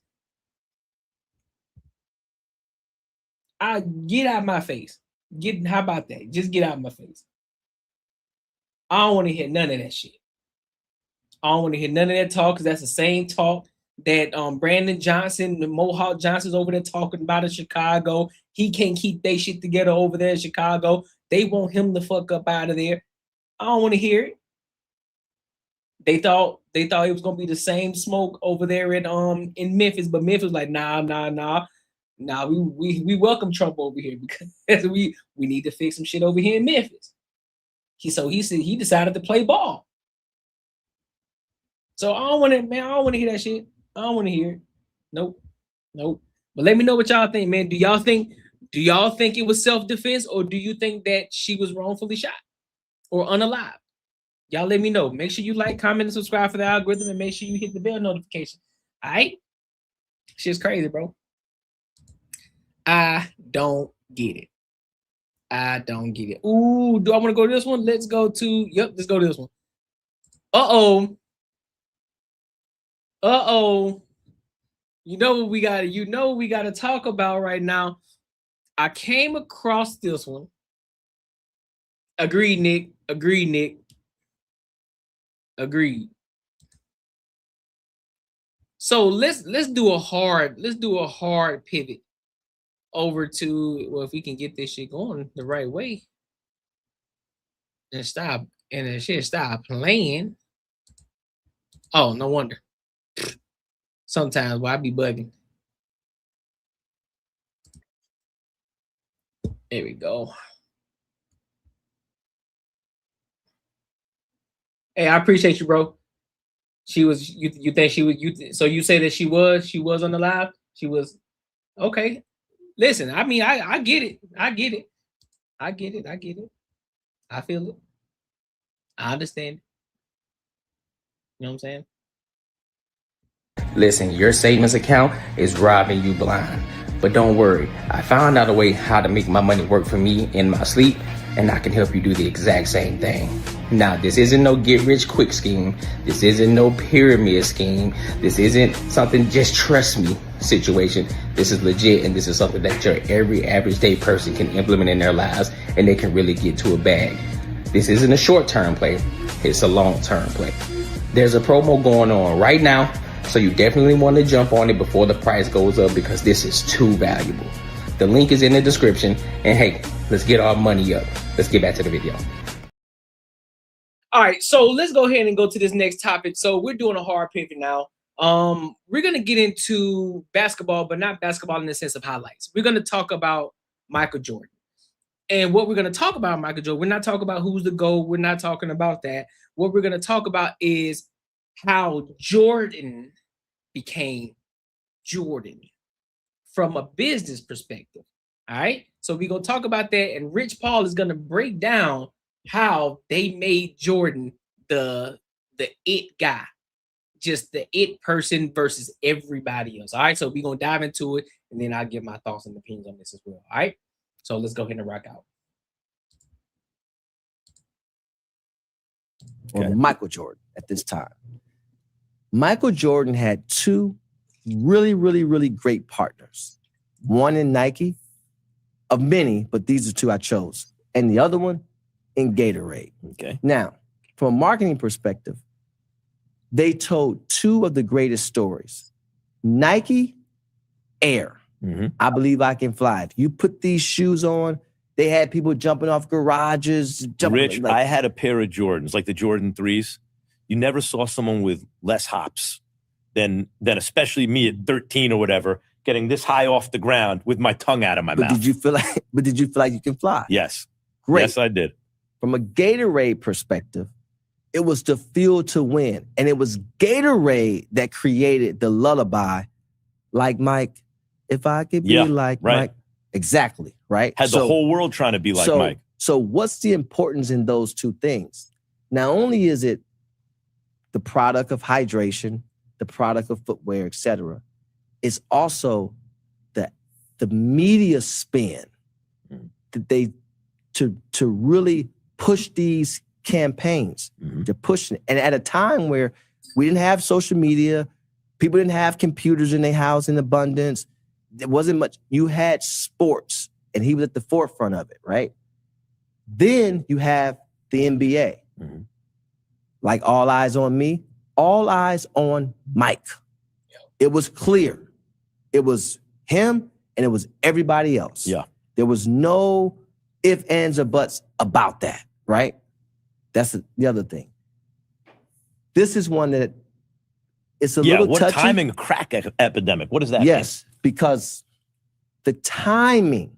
I'll get out of my face. How about that? Just get out of my face. I don't want to hear none of that shit. I don't want to hear none of that talk, because that's the same talk that Brandon Johnson, the Mohawk Johnson's over there talking about in Chicago. He can't keep their shit together over there in Chicago. They want him the fuck up out of there. I don't want to hear it. They thought it was gonna be the same smoke over there in Memphis, but Memphis was like, nah. We welcome Trump over here because we need to fix some shit over here in Memphis. He said he decided to play ball. So I don't want to hear that shit. I don't want to hear it. Nope. But let me know what y'all think, man. Do y'all think it was self-defense, or do you think that she was wrongfully shot or unalived? Y'all let me know. Make sure you like, comment, and subscribe for the algorithm, and make sure you hit the bell notification. All right? Shit's crazy, bro. I don't get it. Ooh, do I want to go to this one? Let's go to this one. Uh-oh. You know what we gotta talk about right now. I came across this one. Agreed, Nick. Agreed. So let's do a hard pivot over to, well, if we can get this shit going the right way and the shit stop playing. Oh, no wonder. Sometimes I be bugging. There we go. Hey, I appreciate you, bro. She was. You think she was? So you say that she was on the live. She was. Okay. Listen, I mean, I get it. I get it. I get it. I get it. I feel it. I understand. You know what I'm saying? Listen, your savings account is robbing you blind. But don't worry, I found out a way how to make my money work for me in my sleep, and I can help you do the exact same thing. Now, this isn't no get rich quick scheme. This isn't no pyramid scheme. This isn't something just trust me situation. This is legit, and this is something that your every average day person can implement in their lives, and they can really get to a bag. This isn't a short-term play. It's a long-term play. There's a promo going on right now, so you definitely want to jump on it before the price goes up because this is too valuable. The link is in the description, and hey, let's get our money up. Let's get back to the video. All right, so let's go ahead and go to this next topic. So we're doing a hard pivot now. We're gonna get into basketball, but not basketball in the sense of highlights. We're gonna talk about Michael Jordan. And what we're gonna talk about Michael Jordan, we're not talking about who's the GOAT. We're not talking about that. What we're gonna talk about is how Jordan became Jordan from a business perspective. All right. So we're going to talk about that. And Rich Paul is going to break down how they made Jordan the it guy, just the it person versus everybody else. All right. So we're going to dive into it, and then I'll give my thoughts and opinions on this as well. All right. So let's go ahead and rock out. Okay. Well, Michael Jordan at this time. Michael Jordan had two really great partners. One in Nike, of many, but these are two I chose. And the other one in Gatorade. Okay. Now, from a marketing perspective, they told two of the greatest stories. Nike, Air. I believe I can fly. If you put these shoes on, they had people jumping off garages. Rich, I had a pair of Jordans, like the Jordan 3s. You never saw someone with less hops than especially me at 13 or whatever, getting this high off the ground with my tongue out of my mouth. Did you feel like you can fly? Yes. Great. Yes, I did. From a Gatorade perspective, it was the fuel to win. And it was Gatorade that created the lullaby, like Mike, if I could be like Mike. Exactly, right? Had the whole world trying to be like Mike. So what's the importance in those two things? Not only is it the product of hydration, the product of footwear, etc., it's also the media spin that they to really push these campaigns. They're pushing it. And at a time where we didn't have social media, people didn't have computers in their house in abundance, there wasn't much. You had sports, and he was at the forefront of it, right? Then you have the NBA. Like all eyes on me, all eyes on Mike. It was clear. It was him and it was everybody else. Yeah. There was no ifs, ands, or buts about that, right? That's the other thing. This is one that it's a little touchy. What timing a crack epidemic? What does that mean? Yes, because the timing,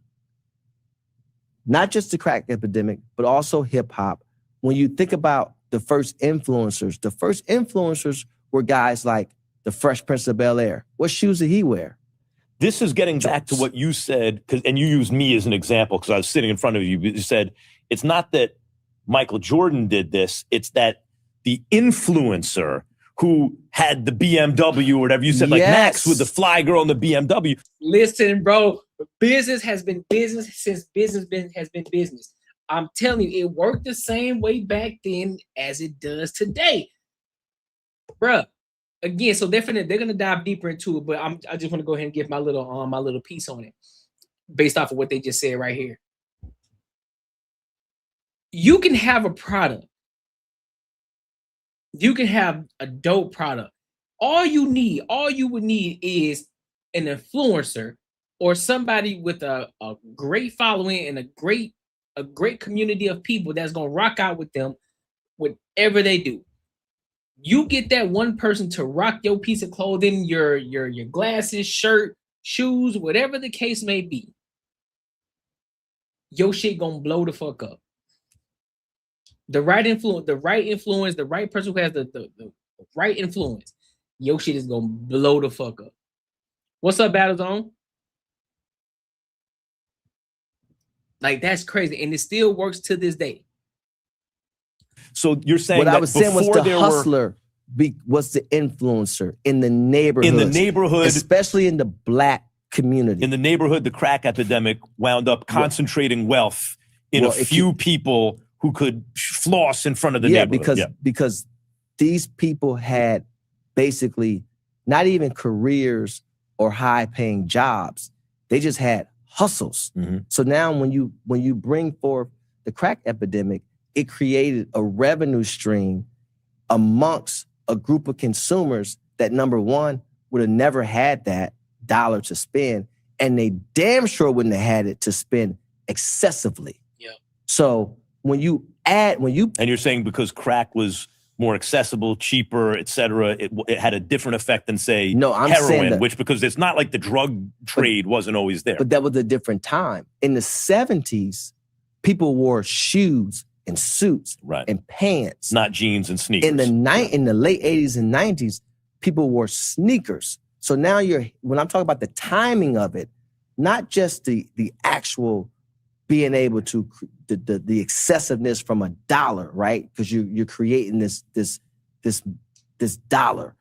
not just the crack epidemic, but also hip hop. When you think about the first influencers were guys like the Fresh Prince of Bel-Air. What shoes did he wear? This is getting back to what you said, and you used me as an example because I was sitting in front of you. You said, it's not that Michael Jordan did this, it's that the influencer who had the BMW or whatever, you said, like Max with the fly girl in the BMW. Listen, bro, business has been business since business has been business. I'm telling you, it worked the same way back then as it does today. Bruh, again, so definitely they're gonna dive deeper into it, but I just want to go ahead and give my little piece on it based off of what they just said right here. You can have a product. You can have a dope product. All you would need is an influencer or somebody with a great following and a great community of people that's gonna rock out with them, whatever they do. You get that one person to rock your piece of clothing, your glasses, shirt, shoes, whatever the case may be. Your shit gonna blow the fuck up. The right influence, the right person who has the right influence, your shit is gonna blow the fuck up. What's up, Battlezone? Like, that's crazy, and it still works to this day. So you're saying what that I was saying was before the there hustler was the influencer in the neighborhood, especially in the black community. In the neighborhood, the crack epidemic wound up concentrating wealth in a few people who could floss in front of the neighborhood. Because these people had basically not even careers or high-paying jobs. They just had hustles. So now when you bring forth the crack epidemic, it created a revenue stream amongst a group of consumers that, number one, would have never had that dollar to spend, and they damn sure wouldn't have had it to spend excessively. So and you're saying because crack was more accessible, cheaper, et cetera, it had a different effect than, say, heroin, which, because it's not like the drug trade wasn't always there. But that was a different time. In the 70s, people wore shoes and suits and pants. Not jeans and sneakers. In the late 80s and 90s, people wore sneakers. So now when I'm talking about the timing of it, not just the actual being able to the excessiveness from a dollar, right? Because you're creating this dollar,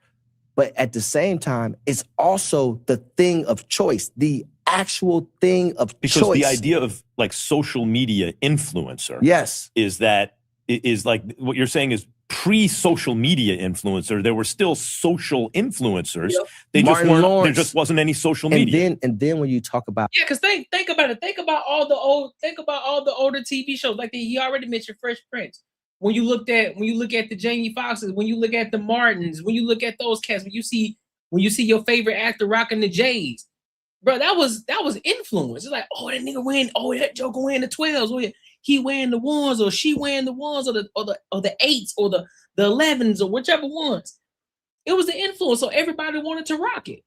but at the same time, it's also the thing of choice, the actual thing of choice. Because the idea of like social media influencer, is like what you're saying is pre-social media influencer. There were still social influencers. They just weren't. There just wasn't any social media. And then when you talk about because think about it. Think about all the older TV shows. Like he already mentioned Fresh Prince. When you look at the Jamie Foxxes, when you look at the Martins, when you look at those cats, when you see your favorite actor rocking the J's, bro, that was influence. It's like, oh, that nigga wearing, that Joker wearing the 12s, or he wearing the ones, or she wearing the ones, or the 8s, or the 11s, or whichever ones. It was the influence, so everybody wanted to rock it.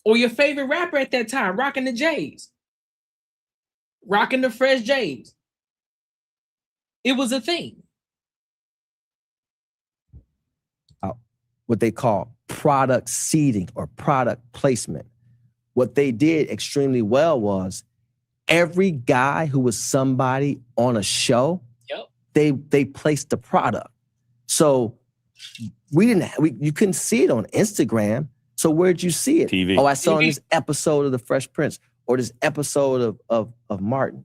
Or your favorite rapper at that time, rocking the J's, rocking the fresh J's. It was a thing. What they call product seeding or product placement. What they did extremely well was every guy who was somebody on a show, they placed the product. So you couldn't see it on Instagram. So where'd you see it? TV. Oh, I saw in this episode of The Fresh Prince or this episode of Martin.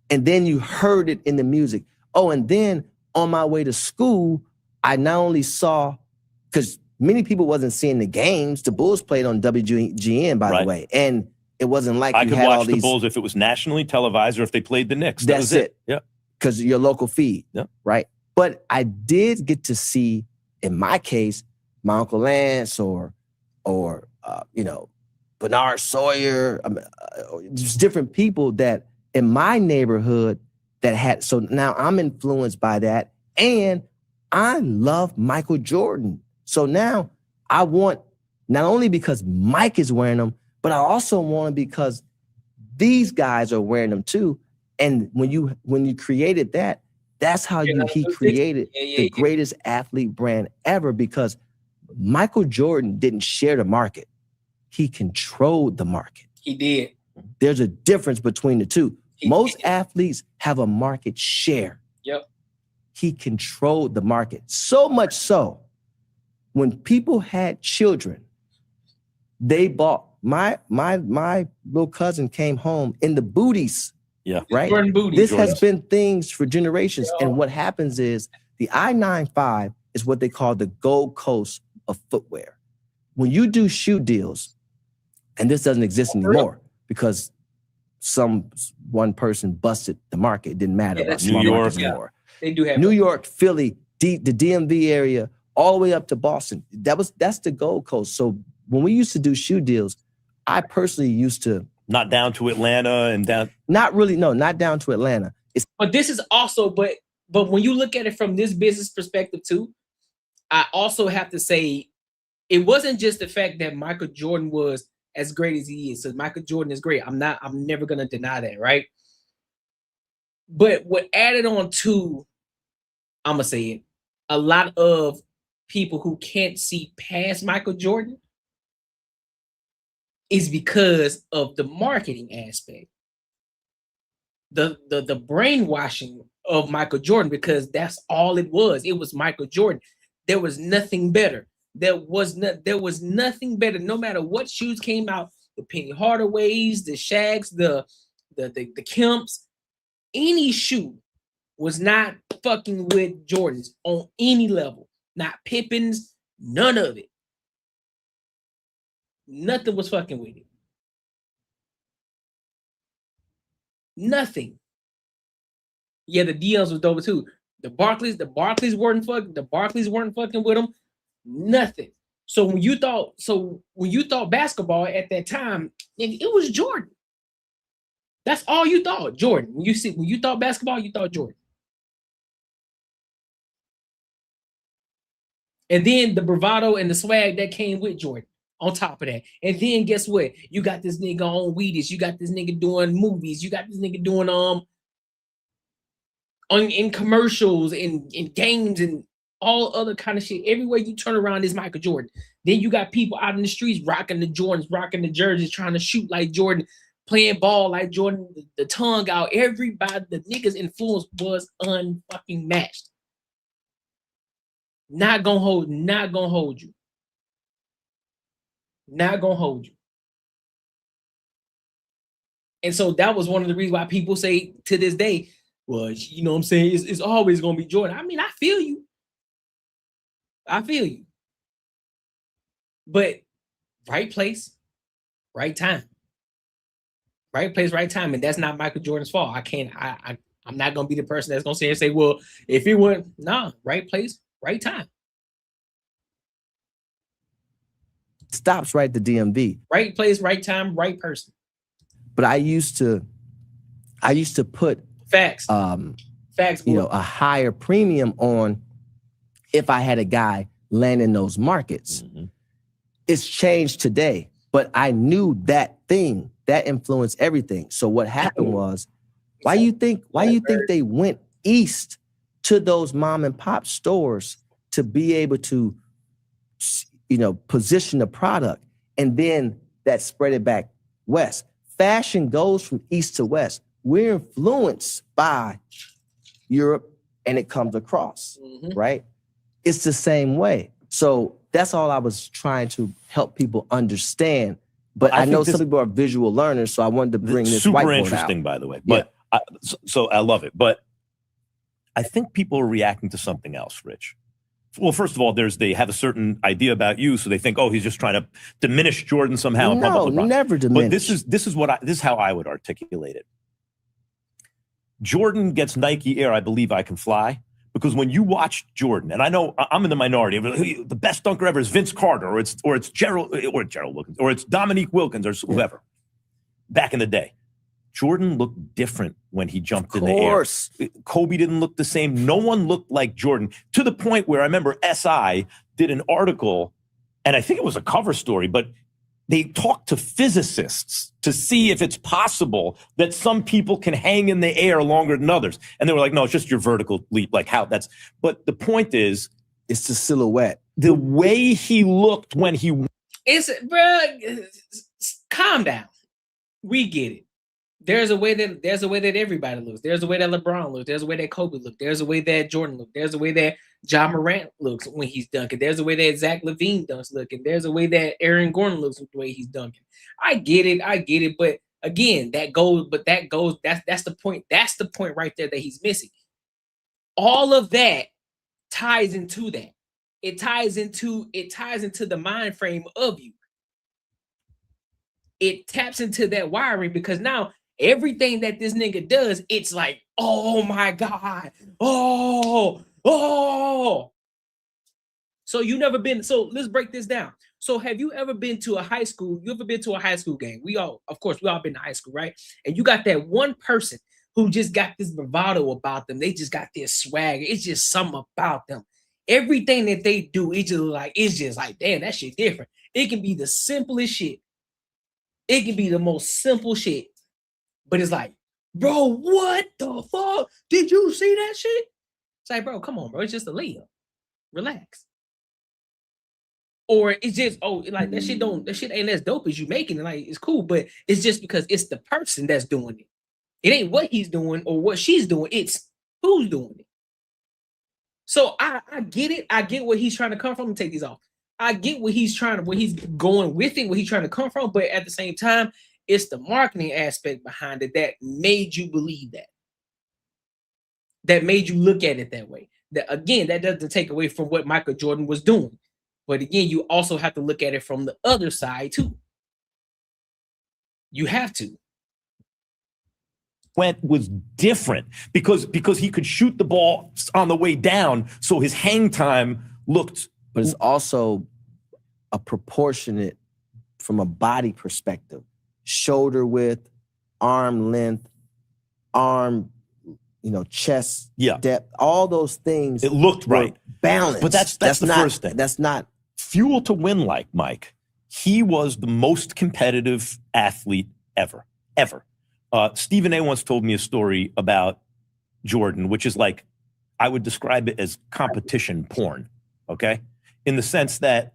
And then you heard it in the music. Oh, and then on my way to school, I not only saw, because many people wasn't seeing the games. The Bulls played on WGN, by the way. And it wasn't like I could watch the Bulls if it was nationally televised or if they played the Knicks. That was it. Yeah. Because your local feed, right? But I did get to see, in my case, my Uncle Lance or Bernard Sawyer, just different people that in my neighborhood that had, so now I'm influenced by that. And I love Michael Jordan. So now I want, not only because Mike is wearing them, but I also want them because these guys are wearing them too. And when you created that, that's how he created the greatest athlete brand ever, because Michael Jordan didn't share the market. He controlled the market. He did. There's a difference between the two. Most athletes have a market share. He controlled the market. So much so, when people had children, they bought, my little cousin came home in the booties. Right? This has been things for generations. And what happens is the I-95 is what they call the Gold Coast of footwear. When you do shoe deals, and this doesn't exist anymore because one person busted the market. It didn't matter. New York. They do have New York, Philly, the DMV area, all the way up to Boston. That's the Gold Coast. So when we used to do shoe deals, I personally used to, not down to Atlanta and down. Not really, no, not down to Atlanta. But this is also, but when you look at it from this business perspective too, I also have to say, it wasn't just the fact that Michael Jordan was as great as he is. So Michael Jordan is great. I'm never gonna deny that, right? But what added on to, I'm gonna say it, a lot of people who can't see past Michael Jordan is because of the marketing aspect. The brainwashing of Michael Jordan, because that's all it was. It was Michael Jordan. There was nothing better. There was nothing better. No matter what shoes came out, the Penny Hardaways, the Shags, the Kemps, any shoe was not fucking with Jordans on any level. Not Pippins, none of it. Nothing was fucking with it. Nothing. Yeah, the DMs was dope too. The Barclays weren't fucking with them. Nothing. So when you thought basketball at that time, it was Jordan. That's all you thought, Jordan. When you thought basketball, you thought Jordan. And then the bravado and the swag that came with Jordan on top of that. And then guess what? You got this nigga on Wheaties. You got this nigga doing movies. You got this nigga doing in commercials, in games, and all other kind of shit. Everywhere you turn around is Michael Jordan. Then you got people out in the streets rocking the Jordans, rocking the jerseys, trying to shoot like Jordan, playing ball like Jordan, the tongue out. Everybody, the niggas' influence was unfucking matched. Not gonna hold you. Not gonna hold you. And so that was one of the reasons why people say to this day, well, you know what I'm saying, it's always gonna be Jordan. I mean, I feel you. But right place, right time. Right place, right time. And that's not Michael Jordan's fault. I'm not gonna be the person that's gonna sit and say, well, if it went, right place, right time. Stops right at the DMV. Right place, right time, right person. But I used to put facts. A higher premium on if I had a guy land in those markets. Mm-hmm. It's changed today, but I knew that thing that influenced everything. So what happened was, why you think they went east to those mom and pop stores to be able to, position the product, and then that spread it back west. Fashion goes from east to west. We're influenced by Europe and it comes across, right? It's the same way. So that's all I was trying to help people understand. But I know some people are visual learners, so I wanted to bring this super whiteboard interesting, out. by the way. But so I love it. But I think people are reacting to something else, Rich. Well, first of all, they have a certain idea about you, so they think, oh, he's just trying to diminish Jordan somehow. No, never diminish. But this is how I would articulate it. Jordan gets Nike Air, I Believe I Can Fly, because when you watch Jordan, and I know I'm in the minority, the best dunker ever is Vince Carter, or it's Gerald Wilkins, or it's Dominique Wilkins, or whoever. Back in the day, Jordan looked different when he jumped in the air. Kobe didn't look the same. No one looked like Jordan, to the point where I remember SI did an article, and I think it was a cover story, but they talked to physicists to see if it's possible that some people can hang in the air longer than others. And they were like, no, it's just your vertical leap. But the point is, it's the silhouette. The way he looked when he... Calm down. We get it. There's a way that everybody looks. There's a way that LeBron looks. There's a way that Kobe looks. There's a way that Jordan looks. There's a way that Ja Morant looks when he's dunking. There's a way that Zach LaVine looking. There's a way that Aaron Gordon looks the way he's dunking. I get it. But again, that's the point. That's the point right there that he's missing. All of that ties into that. It ties into the mind frame of you. It taps into that wiring, because now everything that this nigga does, it's like, oh my God. Oh. So let's break this down. So have you ever been to a high school? You ever been to a high school game? We all been to high school, right? And you got that one person who just got this bravado about them. They just got this swagger. It's just something about them. Everything that they do, it's just like, damn, that shit different. It can be the simplest shit. It can be the most simple shit. But it's like, bro, what the fuck? Did you see that shit? It's like, bro, come on, bro. It's just a layup. Relax. Or it's just, oh, like that shit ain't as dope as you making it. Like, it's cool, but it's just because it's the person that's doing it. It ain't what he's doing or what she's doing. It's who's doing it. So I get it. I get where he's trying to come from. And take these off. I get where he's going with it, where he's trying to come from. But at the same time, it's the marketing aspect behind it that made you believe that. That made you look at it that way. That again, that doesn't take away from what Michael Jordan was doing. But again, you also have to look at it from the other side too. You have to. Was different because he could shoot the ball on the way down, so his hang time looked. But it's also a proportionate from a body perspective, shoulder width, arm length, arm, chest depth, all those things. It looked right, balanced. But that's the not, first thing. That's not fuel to win. Like Mike, he was the most competitive athlete ever. Stephen A. once told me a story about Jordan, which is like, I would describe it as competition porn, okay? In the sense that,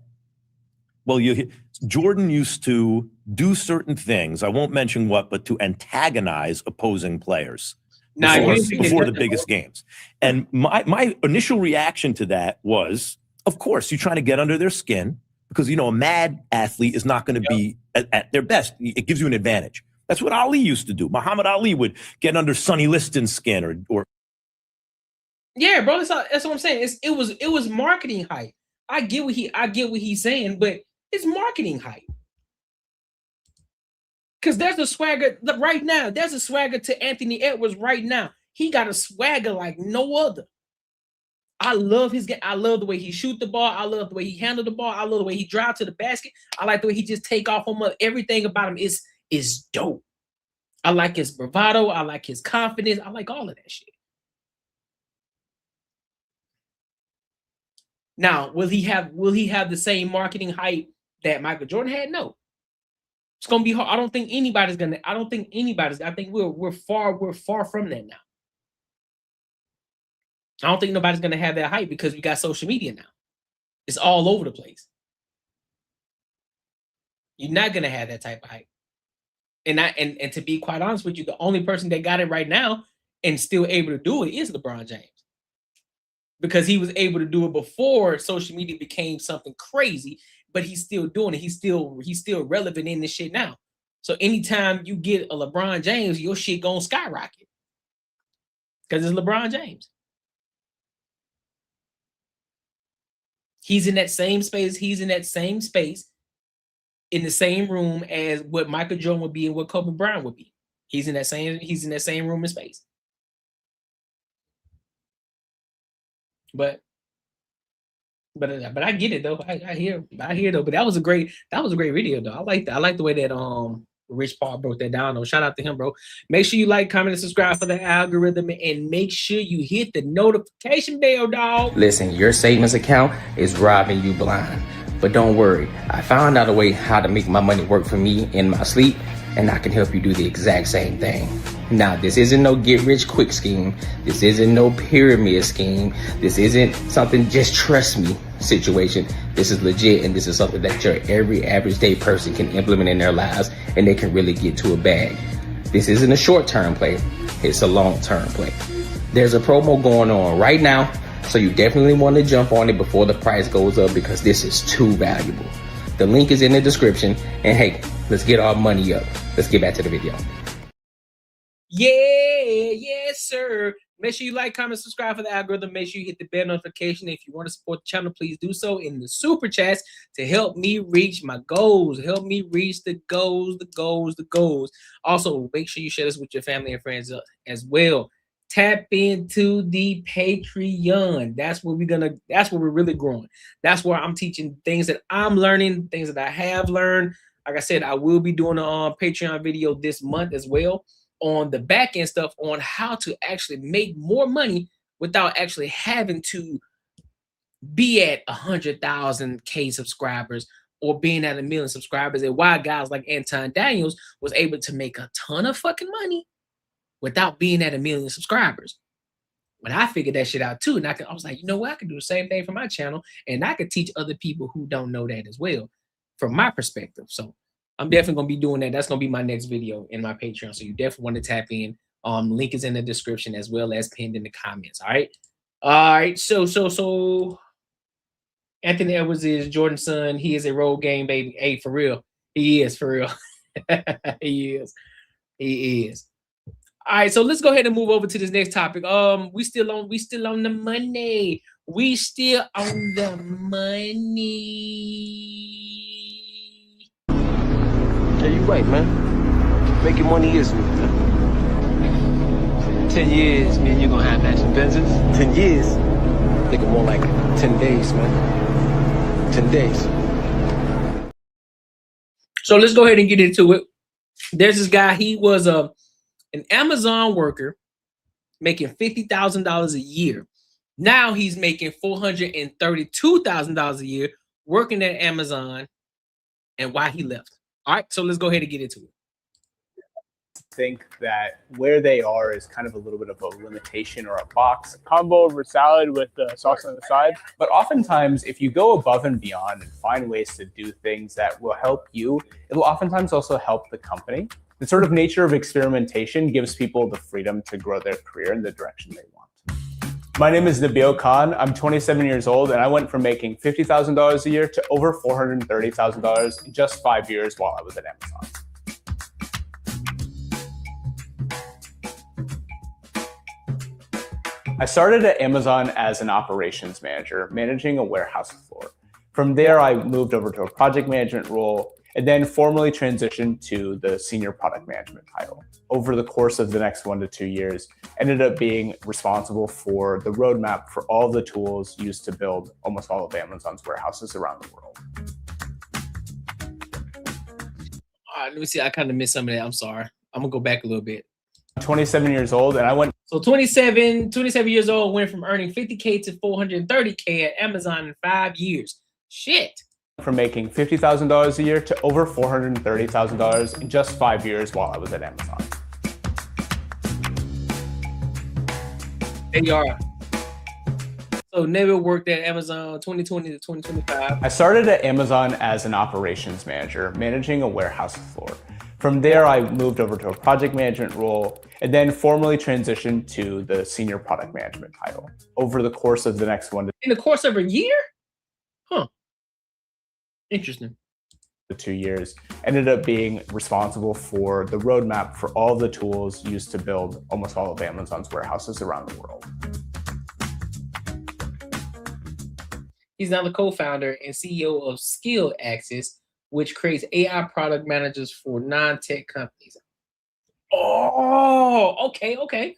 Jordan used to do certain things, I won't mention what, but to antagonize opposing players before the biggest games. And my initial reaction to that was, of course, you're trying to get under their skin because, a mad athlete is not going to be at their best. It gives you an advantage. That's what Ali used to do. Muhammad Ali would get under Sonny Liston's skin or yeah, bro. That's what I'm saying. It was marketing hype. I get what he's saying, but it's marketing hype. Because there's a swagger right now. There's a swagger to Anthony Edwards right now. He got a swagger like no other. I love his game. I love the way he shoot the ball. I love the way he handle the ball. I love the way he drive to the basket. I like the way he just take off on everything about him is dope. I like his bravado. I like his confidence. I like all of that shit. Now, will he have the same marketing hype that Michael Jordan had? No. It's gonna be hard. I think we're far from that now. I don't think nobody's gonna have that hype because we got social media now. It's all over the place. You're not gonna have that type of hype. And to be quite honest with you, the only person that got it right now and still able to do it is LeBron James. Because he was able to do it before social media became something crazy, but he's still doing it. He's still relevant in this shit now. So anytime you get a LeBron James, your shit gonna skyrocket. Because it's LeBron James. He's in that same space. In the same room as what Michael Jordan would be and what Kobe Bryant would be. He's in that same room and space. But I get it though. I hear though. But that was a great video though. I like the way that Rich Paul broke that down though. Shout out to him, bro. Make sure you like, comment, and subscribe for the algorithm, and make sure you hit the notification bell, dog. Listen, your savings account is robbing you blind. But don't worry, I found out a way how to make my money work for me in my sleep, and I can help you do the exact same thing. Now, this isn't no get rich quick scheme. This isn't no pyramid scheme. This isn't something just trust me situation. This is legit, and this is something that your every average day person can implement in their lives, and they can really get to a bag. This isn't a short-term play. It's a long-term play. There's a promo going on right now, so you definitely want to jump on it before the price goes up because this is too valuable. The link is in the description. And hey, let's get our money up. Let's get back to the video. Yes, sir. Make sure you like, comment, subscribe for the algorithm. Make sure you hit the bell notification. If you want to support the channel, please do so in the super chats to help me reach my goals. Help me reach the goals. Also, make sure you share this with your family and friends as well. Tap into the Patreon. That's where we're really growing. That's where I'm teaching things that I'm learning, things that I have learned. Like I said, I will be doing a Patreon video this month as well on the back end stuff on how to actually make more money without actually having to be at 100,000 subscribers or being at 1 million subscribers, and why guys like Anton Daniels was able to make a ton of fucking money without being at 1 million subscribers. when I figured that shit out too, and I was like, you know what, I could do the same thing for my channel, and I could teach other people who don't know that as well, from my perspective. So I'm definitely gonna be doing that. That's gonna be my next video in my Patreon. So you definitely want to tap in. Link is in the description as well as pinned in the comments. All right. So Anthony Edwards is Jordan's son. He is a road game baby. Hey, for real, he is for real. He is. All right, so let's go ahead and move over to this next topic. We still on the money. We still on the money. Yeah, you right, man. Making money is me, man. 10 years, me and you gonna have matching Benzes. 10 years? Thinking more like 10 days, man. 10 days. So let's go ahead and get into it. There's this guy. He was an Amazon worker making $50,000 a year. Now he's making $432,000 a year working at Amazon, and why he left. All right, so let's go ahead and get into it. Think that where they are is kind of a little bit of a limitation or a box. Combo over salad with the sauce on the side. But oftentimes, if you go above and beyond and find ways to do things that will help you, it will oftentimes also help the company. The sort of nature of experimentation gives people the freedom to grow their career in the direction they want. My name is Nabil Khan. I'm 27 years old, and I went from making $50,000 a year to over $430,000 in just 5 years while I was at Amazon. I started at Amazon as an operations manager, managing a warehouse floor. From there, I moved over to a project management role and then formally transitioned to the senior product management title. Over the course of the next 1 to 2 years, ended up being responsible for the roadmap for all the tools used to build almost all of Amazon's warehouses around the world. All right, let me see. I kind of missed some of that. I'm sorry. I'm gonna go back a little bit. 27 years old, and I went. So 27 years old, went from earning $50K to $430K at Amazon in 5 years. Shit. From making $50,000 a year to over $430,000 in just 5 years while I was at Amazon. There you are. So Neville worked at Amazon 2020 to 2025. I started at Amazon as an operations manager, managing a warehouse floor. From there, I moved over to a project management role and then formally transitioned to the senior product management title. Over the course of the next in the course of a year? Huh. Interesting. 2 years, ended up being responsible for the roadmap for all the tools used to build almost all of Amazon's warehouses around the world. He's now the co-founder and CEO of Skill Access, which creates AI product managers for non-tech companies. Oh, okay.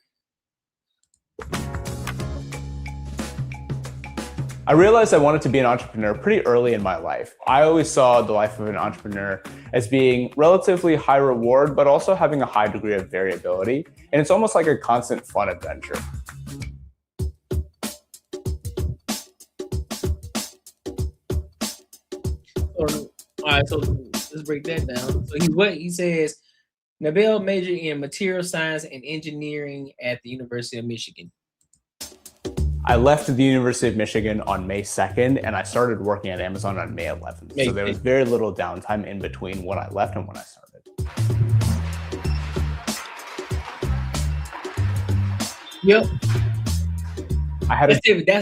I realized I wanted to be an entrepreneur pretty early in my life. I always saw the life of an entrepreneur as being relatively high reward, but also having a high degree of variability. And it's almost like a constant fun adventure. All right, so let's break that down. So he says, Nabil majored in material science and engineering at the University of Michigan. I left the University of Michigan on May 2nd, and I started working at Amazon on May 11th. So there was very little downtime in between when I left and when I started. Yep.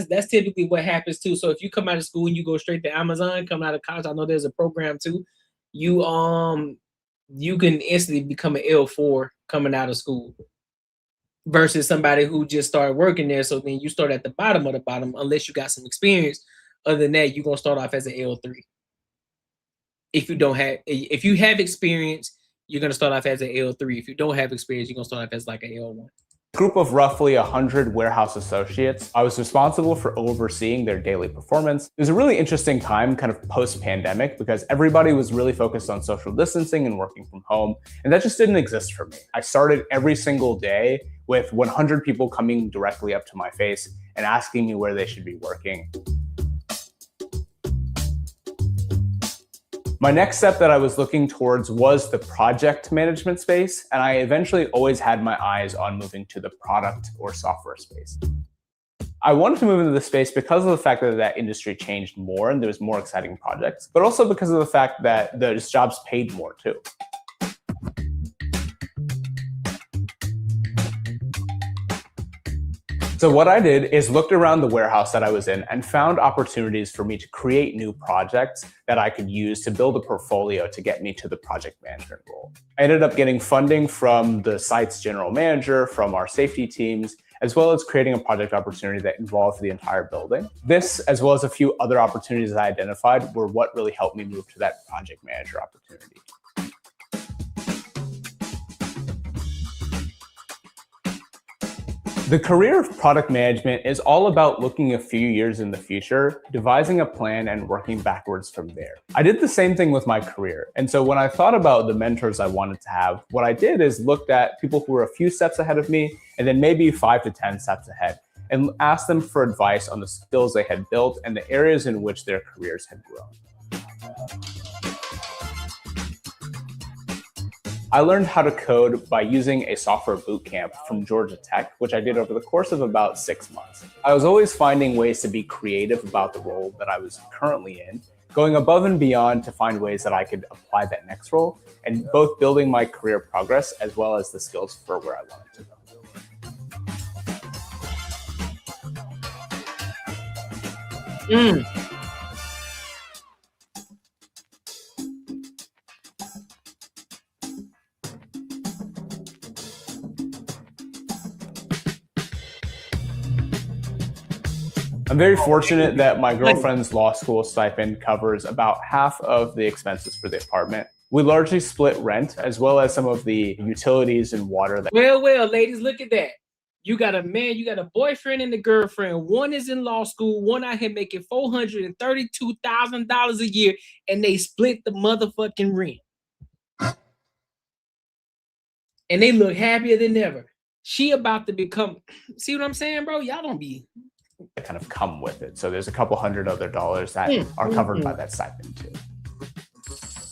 That's typically what happens too. So if you come out of school and you go straight to Amazon, come out of college, I know there's a program too. You can instantly become an L4 coming out of school versus somebody who just started working there. So then you start at the bottom of the bottom unless you got some experience. Other than that, you're gonna start off as an L3. If you have experience, you're gonna start off as an L3. If you don't have experience, you're gonna start off as like an L1. Group of roughly 100 warehouse associates. I was responsible for overseeing their daily performance. It was a really interesting time kind of post-pandemic because everybody was really focused on social distancing and working from home, and that just didn't exist for me. I started every single day with 100 people coming directly up to my face and asking me where they should be working. My next step that I was looking towards was the project management space, and I eventually always had my eyes on moving to the product or software space. I wanted to move into the space because of the fact that that industry changed more and there was more exciting projects, but also because of the fact that those jobs paid more too. So what I did is looked around the warehouse that I was in and found opportunities for me to create new projects that I could use to build a portfolio to get me to the project management role. I ended up getting funding from the site's general manager, from our safety teams, as well as creating a project opportunity that involved the entire building. This, as well as a few other opportunities I identified, were what really helped me move to that project manager opportunity. The career of product management is all about looking a few years in the future, devising a plan, and working backwards from there. I did the same thing with my career. And so when I thought about the mentors I wanted to have, what I did is looked at people who were a few steps ahead of me, and then maybe 5 to 10 steps ahead, and asked them for advice on the skills they had built and the areas in which their careers had grown. I learned how to code by using a software boot camp from Georgia Tech, which I did over the course of about 6 months. I was always finding ways to be creative about the role that I was currently in, going above and beyond to find ways that I could apply that next role, and both building my career progress as well as the skills for where I wanted to go. I'm very fortunate that my girlfriend's law school stipend covers about half of the expenses for the apartment. We largely split rent as well as some of the utilities and water. Well, ladies, look at that. You got a man, you got a boyfriend and a girlfriend. One is in law school, one out here making $432,000 a year, and they split the motherfucking rent. And they look happier than ever. She about to become, see what I'm saying, bro? Y'all don't be. That kind of come with it. So there's a couple $100 other that are covered by that stipend too.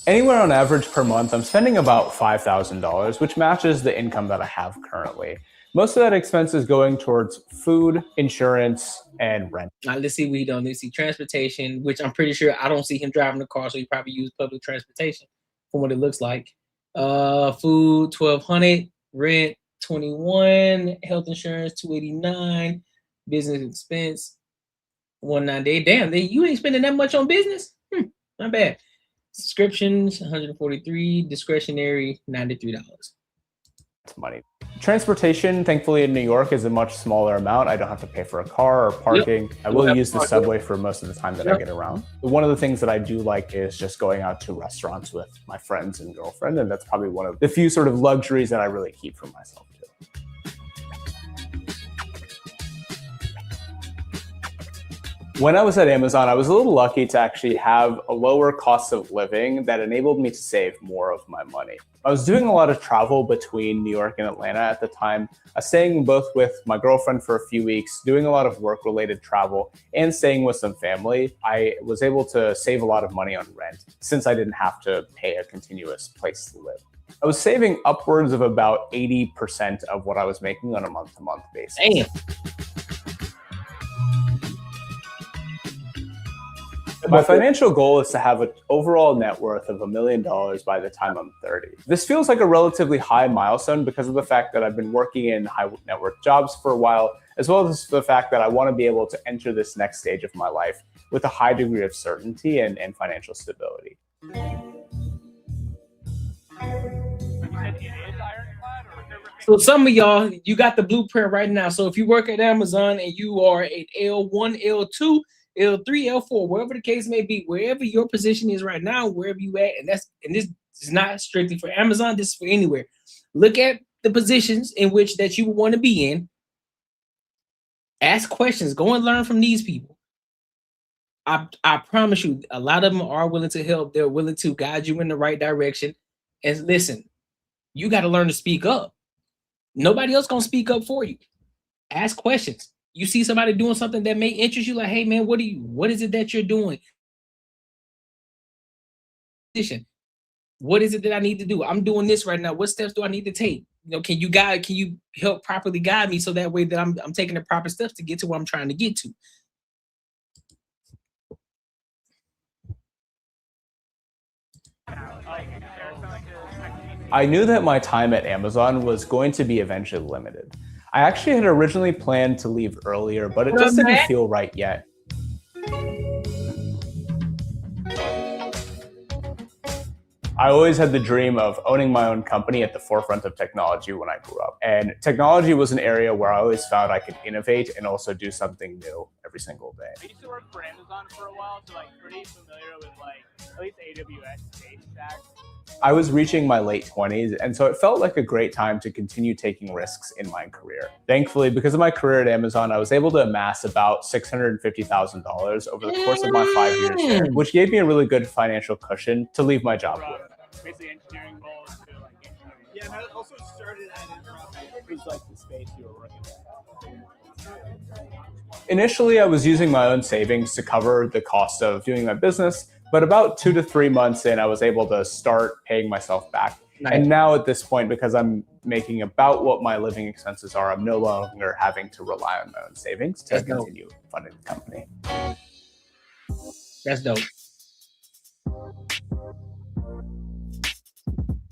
Anywhere on average per month, I'm spending about $5,000, which matches the income that I have currently. Most of that expense is going towards food, insurance, and rent. Now let's see what he done. Let's see transportation, which I'm pretty sure I don't see him driving the car, so he probably used public transportation from what it looks like. Food, $1,200, rent, $21, health insurance, $289. Business expense, $198. Damn, you ain't spending that much on business? Not bad. Subscriptions, $143. Discretionary, $93. That's money. Transportation, thankfully in New York, is a much smaller amount. I don't have to pay for a car or parking. I will use the subway for most of the time that I get around. But one of the things that I do like is just going out to restaurants with my friends and girlfriend, and that's probably one of the few sort of luxuries that I really keep for myself too. When I was at Amazon, I was a little lucky to actually have a lower cost of living that enabled me to save more of my money. I was doing a lot of travel between New York and Atlanta at the time, staying both with my girlfriend for a few weeks, doing a lot of work-related travel, and staying with some family. I was able to save a lot of money on rent since I didn't have to pay a continuous place to live. I was saving upwards of about 80% of what I was making on a month-to-month basis. Damn. My financial goal is to have an overall net worth of $1 million by the time I'm 30. This feels like a relatively high milestone because of the fact that I've been working in high net worth jobs for a while, as well as the fact that I want to be able to enter this next stage of my life with a high degree of certainty and financial stability. So some of y'all, you got the blueprint right now. So if you work at Amazon and you are at L1, L2, L3, L4, wherever the case may be, wherever your position is right now, wherever you at, and this is not strictly for Amazon, this is for anywhere. Look at the positions in which that you want to be in. Ask questions. Go and learn from these people. I promise you, a lot of them are willing to help. They're willing to guide you in the right direction. And listen, you got to learn to speak up. Nobody else gonna speak up for you. Ask questions. You see somebody doing something that may interest you, like, hey man, what is it that you're doing? What is it that I need to do? I'm doing this right now. What steps do I need to take? can you help properly guide me so that way that I'm taking the proper steps to get to where I'm trying to get to. I knew that my time at Amazon was going to be eventually limited. I actually had originally planned to leave earlier, but it just didn't feel right yet. I always had the dream of owning my own company at the forefront of technology when I grew up. And technology was an area where I always found I could innovate and also do something new every single day. I used to work for Amazon for a while, so like pretty familiar with like at least AWS stage stack. I was reaching my late 20s, and so it felt like a great time to continue taking risks in my career. Thankfully, because of my career at Amazon, I was able to amass about $650,000 over the course of my 5 years there, which gave me a really good financial cushion to leave my job with. Basically engineering roles to like engineering. Yeah, and I also started at it was like the space you were working in. Initially, I was using my own savings to cover the cost of doing my business, but about 2 to 3 months in, I was able to start paying myself back. Nice. And now at this point, because I'm making about what my living expenses are, I'm no longer having to rely on my own savings to continue funding the company. That's dope.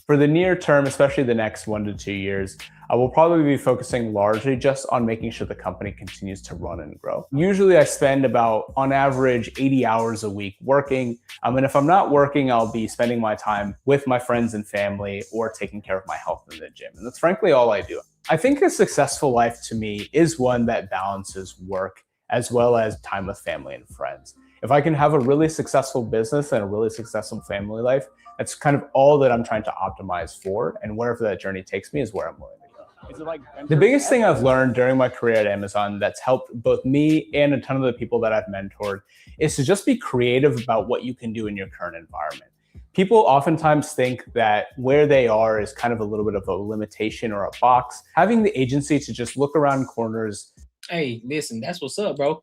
For the near term, especially the next 1 to 2 years, I will probably be focusing largely just on making sure the company continues to run and grow. Usually I spend about, on average, 80 hours a week working. And if I'm not working, I'll be spending my time with my friends and family or taking care of my health in the gym. And that's frankly all I do. I think a successful life to me is one that balances work as well as time with family and friends. If I can have a really successful business and a really successful family life, that's kind of all that I'm trying to optimize for. And wherever that journey takes me is where I'm willing to go. Is it like the biggest thing I've learned during my career at Amazon that's helped both me and a ton of the people that I've mentored is to just be creative about what you can do in your current environment. People oftentimes think that where they are is kind of a little bit of a limitation or a box. Having the agency to just look around corners. Hey, listen, that's what's up, bro.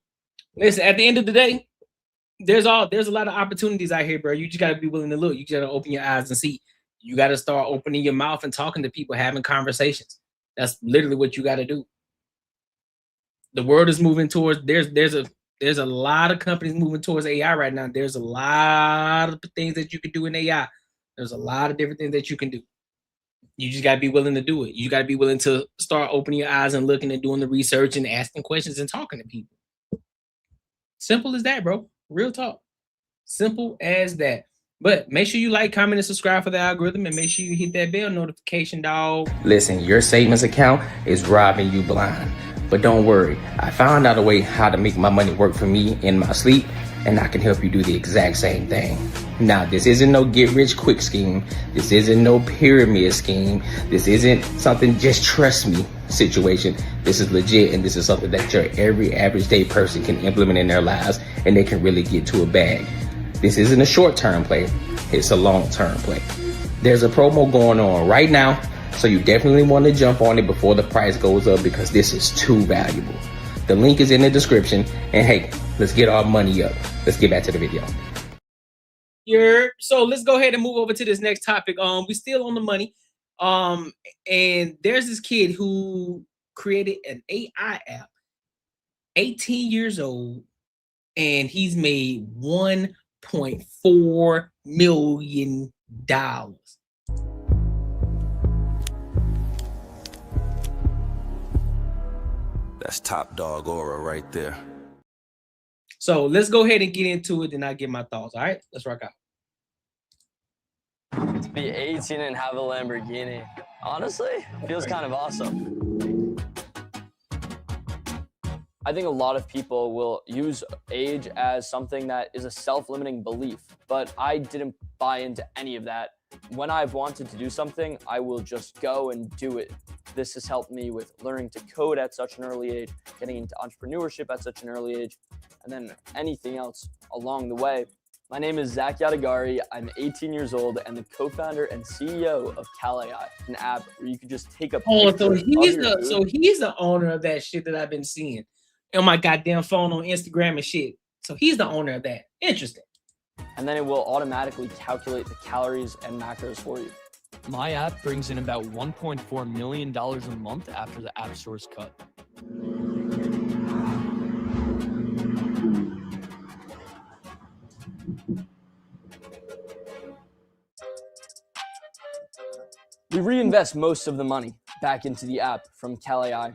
Listen, at the end of the day, there's a lot of opportunities out here, bro. You just got to be willing to look. You just got to open your eyes and see. You got to start opening your mouth and talking to people, having conversations. That's literally what you got to do. The world is moving towards, there's a lot of companies moving towards AI right now. There's a lot of things that you can do in AI. There's a lot of different things that you can do. You just got to be willing to do it. You got to be willing to start opening your eyes and looking and doing the research and asking questions and talking to people. Simple as that, bro. Real talk. Simple as that. But make sure you like, comment, and subscribe for the algorithm, and make sure you hit that bell notification, dog. Listen, your savings account is robbing you blind. But don't worry, I found out a way how to make my money work for me in my sleep, and I can help you do the exact same thing. Now, this isn't no get-rich-quick scheme. This isn't no pyramid scheme. This isn't something just trust me situation. This is legit, and this is something that your every average day person can implement in their lives, and they can really get to a bag. This isn't a short-term play. It's a long-term play. There's a promo going on right now, so you definitely want to jump on it before the price goes up because this is too valuable. The link is in the description, and hey, let's get our money up. Let's get back to the video. So let's go ahead and move over to this next topic. We still on the money. And there's this kid who created an AI app, 18 years old, and he's made $1.4 million. That's top dog aura right there. So let's go ahead and get into it and I'll get my thoughts. All right, let's rock out. To be 18 and have a Lamborghini, honestly, feels kind of awesome. I think a lot of people will use age as something that is a self-limiting belief, but I didn't buy into any of that. When I've wanted to do something, I will just go and do it. This has helped me with learning to code at such an early age, getting into entrepreneurship at such an early age, and then anything else along the way. My name is Zach Yadagari. I'm 18 years old and the co-founder and CEO of CalAI, an app where you can just take a picture. So he's the owner of that shit that I've been seeing on my goddamn phone on Instagram and shit. So he's the owner of that. Interesting. And then it will automatically calculate the calories and macros for you. My app brings in about $1.4 million a month after the App Store's cut. We reinvest most of the money back into the app from Cal.AI.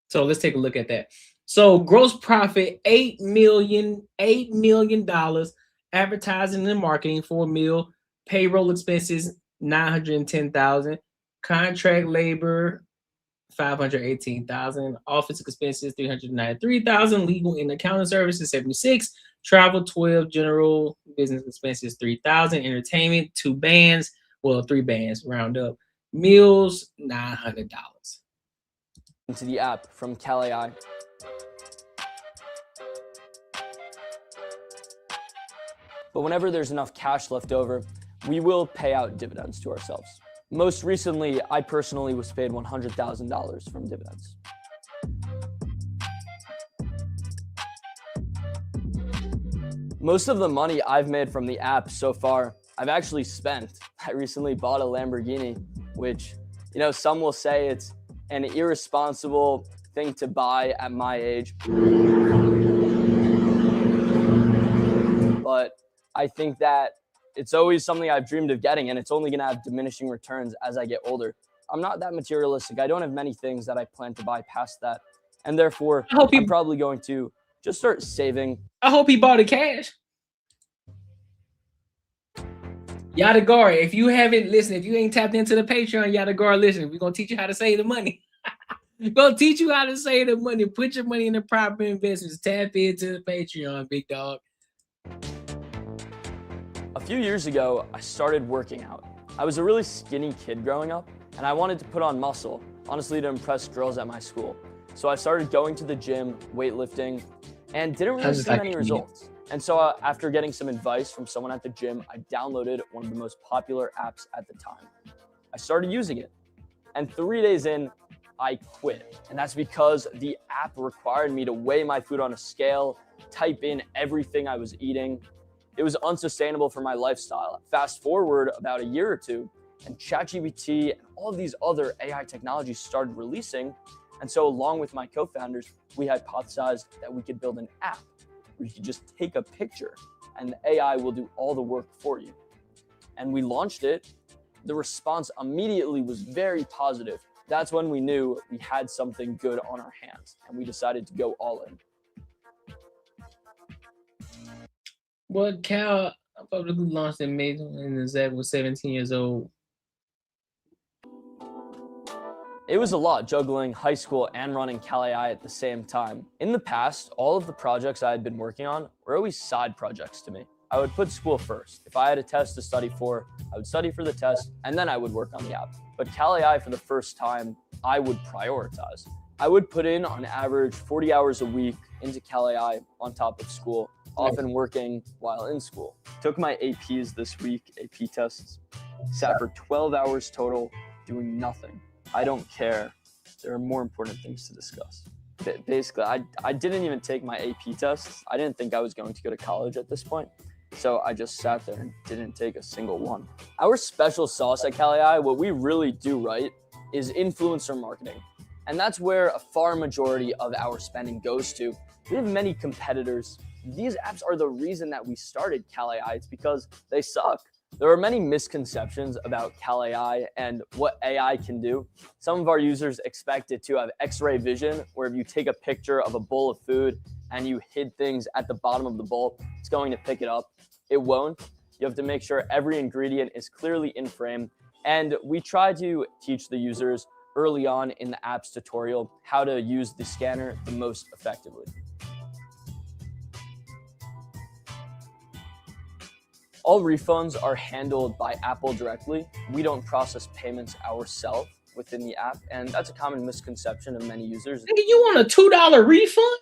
So let's take a look at that. So gross profit, $8 million, advertising and marketing, $4 million, payroll expenses, $910,000, contract labor, $518,000, office expenses, $393,000, legal and accounting services, $76,000, travel, $12,000, general business expenses, $3,000, entertainment, 2 bands, well, 3 bands, round up, meals, $900. Into the app from Cal.AI. But whenever there's enough cash left over, we will pay out dividends to ourselves. Most recently, I personally was paid $100,000 from dividends. Most of the money I've made from the app so far, I've actually spent. I recently bought a Lamborghini, which, you know, some will say it's an irresponsible thing to buy at my age. But I think that it's always something I've dreamed of getting, and it's only going to have diminishing returns as I get older. I'm not that materialistic. I don't have many things that I plan to buy past that. And therefore, I'm probably going to just start saving. I hope he bought it cash. Yadagar, if you haven't listened, if you ain't tapped into the Patreon, Yadagar, listen, we're going to teach you how to save the money. We're going to teach you how to save the money. Put your money in the proper investments. Tap into the Patreon, big dog. A few years ago, I started working out. I was a really skinny kid growing up, and I wanted to put on muscle, honestly, to impress girls at my school. So I started going to the gym, weightlifting, and didn't really see many results. And so after getting some advice from someone at the gym, I downloaded one of the most popular apps at the time. I started using it, and 3 days in, I quit. And that's because the app required me to weigh my food on a scale, type in everything I was eating. It was unsustainable for my lifestyle. Fast forward about a year or two, and ChatGPT and all of these other AI technologies started releasing. And so along with my co-founders, we hypothesized that we could build an app where you could just take a picture and the AI will do all the work for you. And we launched it. The response immediately was very positive. That's when we knew we had something good on our hands, and we decided to go all in. Well, Cal publicly launched in May, and Zach was 17 years old. It was a lot, juggling high school and running Cal.AI at the same time. In the past, all of the projects I had been working on were always side projects to me. I would put school first. If I had a test to study for, I would study for the test, and then I would work on the app. But Cal.AI, for the first time, I would prioritize. I would put in, on average, 40 hours a week into Cal.AI on top of school, often working while in school. Took my APs this week, AP tests, sat for 12 hours total, doing nothing. I don't care. There are more important things to discuss. Basically, I didn't even take my AP tests. I didn't think I was going to go to college at this point. So I just sat there and didn't take a single one. Our special sauce at Cal.AI, what we really do right, is influencer marketing. And that's where a far majority of our spending goes to. We have many competitors. These apps are the reason that we started Cal.AI. It's because they suck. There are many misconceptions about Cal.AI and what AI can do. Some of our users expect it to have X-ray vision, where if you take a picture of a bowl of food and you hid things at the bottom of the bowl, it's going to pick it up. It won't. You have to make sure every ingredient is clearly in frame. And we try to teach the users early on in the app's tutorial how to use the scanner the most effectively. All refunds are handled by Apple directly. We don't process payments ourselves within the app, and that's a common misconception of many users. Nigga, you want a $2 refund?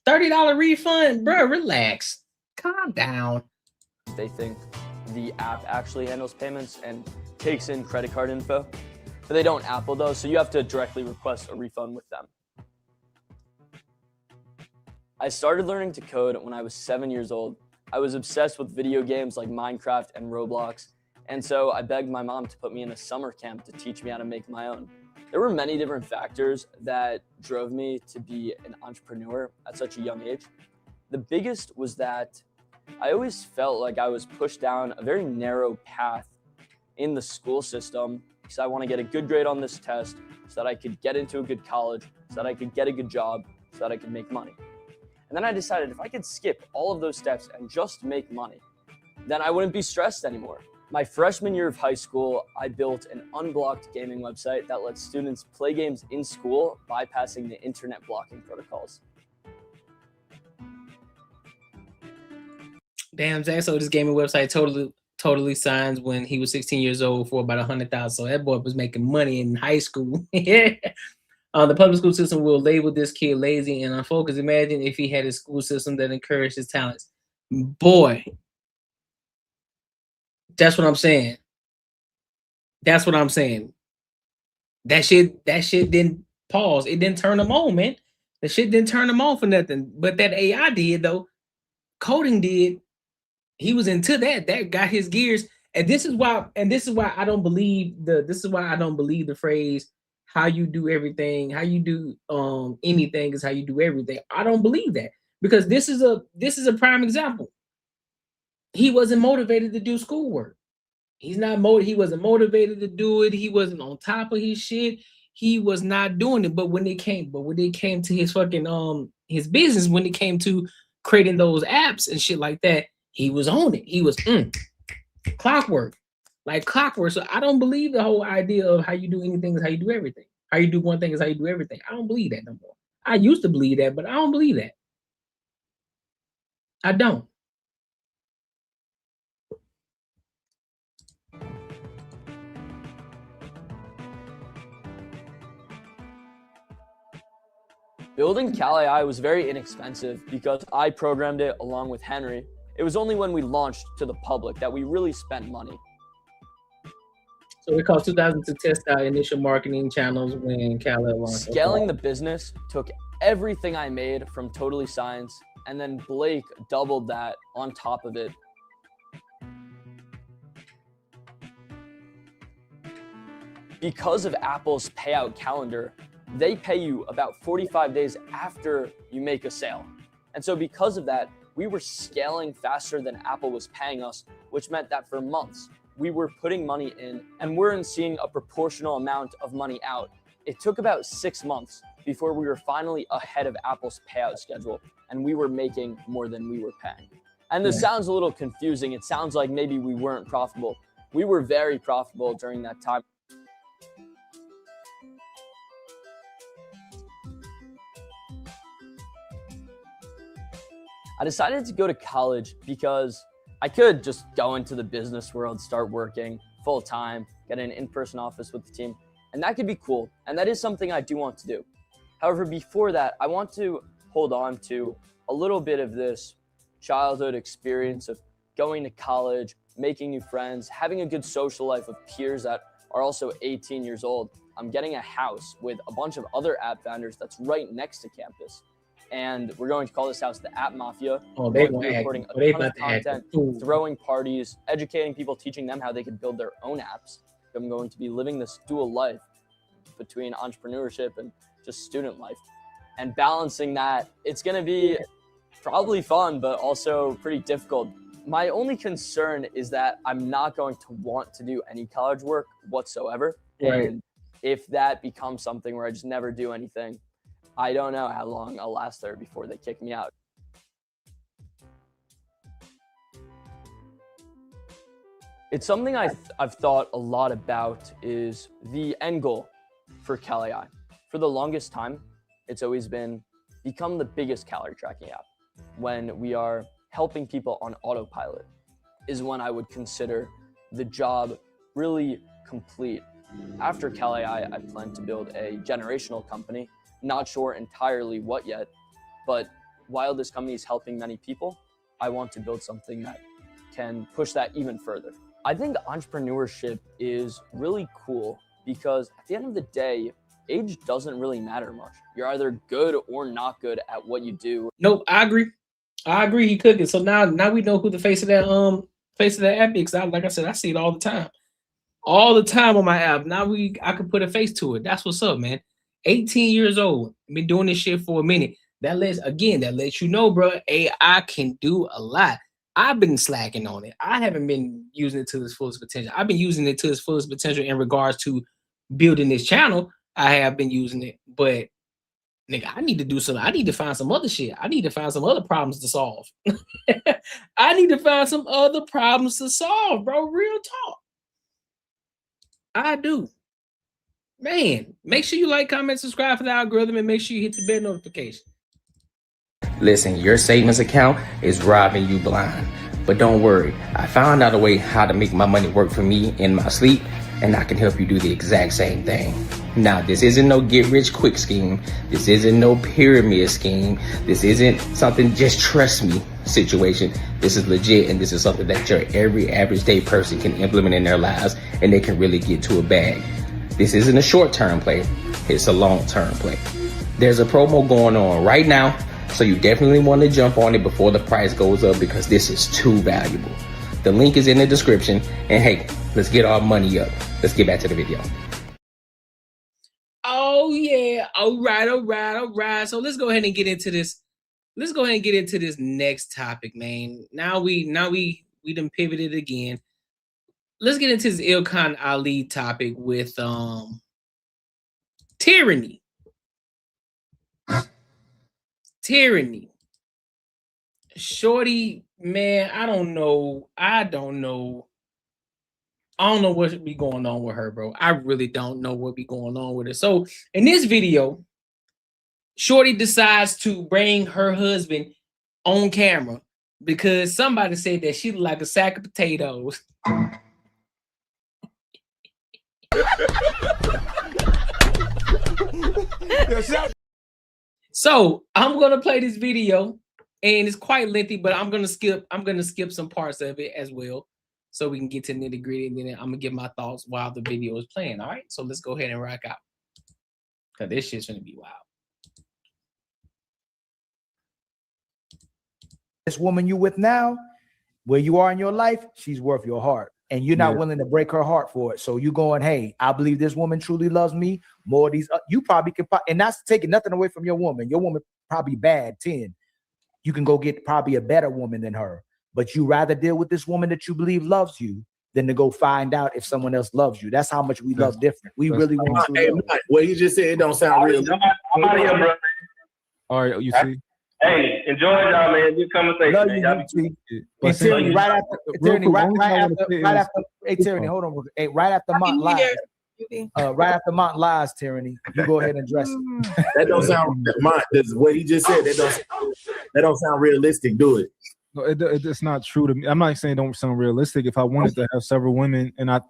$30 refund? Bro, relax. Calm down. They think the app actually handles payments and takes in credit card info, but they don't. Apple does, so you have to directly request a refund with them. I started learning to code when I was 7 years old, I was obsessed with video games like Minecraft and Roblox, and so I begged my mom to put me in a summer camp to teach me how to make my own. There were many different factors that drove me to be an entrepreneur at such a young age. The biggest was that I always felt like I was pushed down a very narrow path in the school system because I want to get a good grade on this test so that I could get into a good college, so that I could get a good job, so that I could make money. And then I decided if I could skip all of those steps and just make money, then I wouldn't be stressed anymore. My freshman year of high school, I built an unblocked gaming website that lets students play games in school, bypassing the internet blocking protocols. Damn, Zach, so this gaming website totally signs when he was 16 years old for about 100,000. So that boy was making money in high school. The public school system will label this kid lazy and unfocused. Imagine if he had a school system that encouraged his talents. Boy, that's what I'm saying. That's what I'm saying. That shit didn't pause. It didn't turn them on, man. The shit didn't turn them on for nothing. But that AI did, though. Coding did. He was into that. That got his gears. And this is why I don't believe the phrase how you do everything, how you do anything is how you do everything. I don't believe that. Because this is a prime example. He wasn't motivated to do schoolwork. He wasn't motivated to do it. He wasn't on top of his shit. He was not doing it. But when it came to his fucking his business, when it came to creating those apps and shit like that, he was on it. He was clockwork. Like clockwork. So I don't believe the whole idea of how you do anything is how you do everything. How you do one thing is how you do everything. I don't believe that no more. I used to believe that, but I don't believe that. I don't. Building Cal.AI was very inexpensive because I programmed it along with Henry. It was only when we launched to the public that we really spent money. So it cost $2,000 to test our initial marketing channels when Cal.AI launched. Scaling the business took everything I made from Totally Science, and then Blake doubled that on top of it. Because of Apple's payout calendar, they pay you about 45 days after you make a sale. And so because of that, we were scaling faster than Apple was paying us, which meant that for months, we were putting money in and weren't seeing a proportional amount of money out. It took about 6 months before we were finally ahead of Apple's payout schedule, and we were making more than we were paying. And this sounds a little confusing. It sounds like maybe we weren't profitable. We were very profitable during that time. I decided to go to college because I could just go into the business world, start working full time, get an in-person office with the team, and that could be cool. And that is something I do want to do. However, before that, I want to hold on to a little bit of this childhood experience of going to college, making new friends, having a good social life of peers that are also 18 years old. I'm getting a house with a bunch of other app founders that's right next to campus. And we're going to call this house the App Mafia. Oh, we're going to be recording a ton of content, throwing parties, educating people, teaching them how they can build their own apps. I'm going to be living this dual life between entrepreneurship and just student life. And balancing that, it's going to be probably fun, but also pretty difficult. My only concern is that I'm not going to want to do any college work whatsoever. Right. And if that becomes something where I just never do anything, I don't know how long I'll last there before they kick me out. It's something I've thought a lot about is the end goal for Cal.AI. For the longest time, it's always been become the biggest calorie tracking app. When we are helping people on autopilot is when I would consider the job really complete. After Cal.AI, I plan to build a generational company. Not sure entirely what yet, but while this company is helping many people, I want to build something that can push that even further. I think entrepreneurship is really cool because at the end of the day, age doesn't really matter much. You're either good or not good at what you do. Nope, I agree. I agree, he cooking. So now we know who the face of that app is. Like I said, I see it all the time. All the time on my app. Now I can put a face to it. That's what's up, man. 18 years old. Been doing this shit for a minute. That lets you know, bro, AI can do a lot. I've been slacking on it. I haven't been using it to its fullest potential. I've been using it to its fullest potential in regards to building this channel. I have been using it, but nigga, I need to do something. I need to find some other shit. I need to find some other problems to solve. I need to find some other problems to solve, bro. Real talk. I do. Man, make sure you like, comment, subscribe for the algorithm, and make sure you hit the bell notification. Listen, your savings account is robbing you blind. But don't worry, I found out a way how to make my money work for me in my sleep, and I can help you do the exact same thing. Now, this isn't no get-rich-quick scheme. This isn't no pyramid scheme. This isn't something just trust me situation. This is legit, and this is something that your every average day person can implement in their lives, and they can really get to a bag. This isn't a short-term play. It's a long-term play. There's a promo going on right now, so you definitely want to jump on it before the price goes up because this is too valuable. The link is in the description, and hey, let's get our money up. Let's get back to the video. Oh yeah, all right. So let's go ahead and get into this. Let's go ahead and get into this next topic, man. Now we done pivoted again. Let's get into this Ilkan Ali topic with tyranny. Tyranny. Shorty, man, I don't know what should be going on with her, bro. I really don't know what be going on with her. So in this video, Shorty decides to bring her husband on camera because somebody said that she looked like a sack of potatoes. So I'm gonna play this video, and it's quite lengthy, but I'm gonna skip some parts of it as well, so we can get to nitty gritty, and then I'm gonna give my thoughts while the video is playing. All right, so let's go ahead and rock out, cause this shit's gonna be wild. This woman you with now, where you are in your life, she's worth your heart. And you're not willing to break her heart for it. So you going, hey, I believe this woman truly loves me more of these. You probably can, and that's taking nothing away from your woman. Your woman probably bad 10. You can go get probably a better woman than her. But you rather deal with this woman that you believe loves you than to go find out if someone else loves you. That's how much we love different. We really want to. Hey, what you just said, it don't sound real. I'm out of here, bro. All right, you see. Hey, enjoy y'all, man. Good conversation. Love man. you, Y'all Hey, Tyranny, right after, hey, Tyranny, hold on. Hey, right after Mont Lies. Right after Mont Lies, Tyranny, you go ahead and address it. That don't sound, what he just said, that don't sound realistic, do it. No, it's not true to me. I'm not saying it don't sound realistic. If I wanted to have several women, and I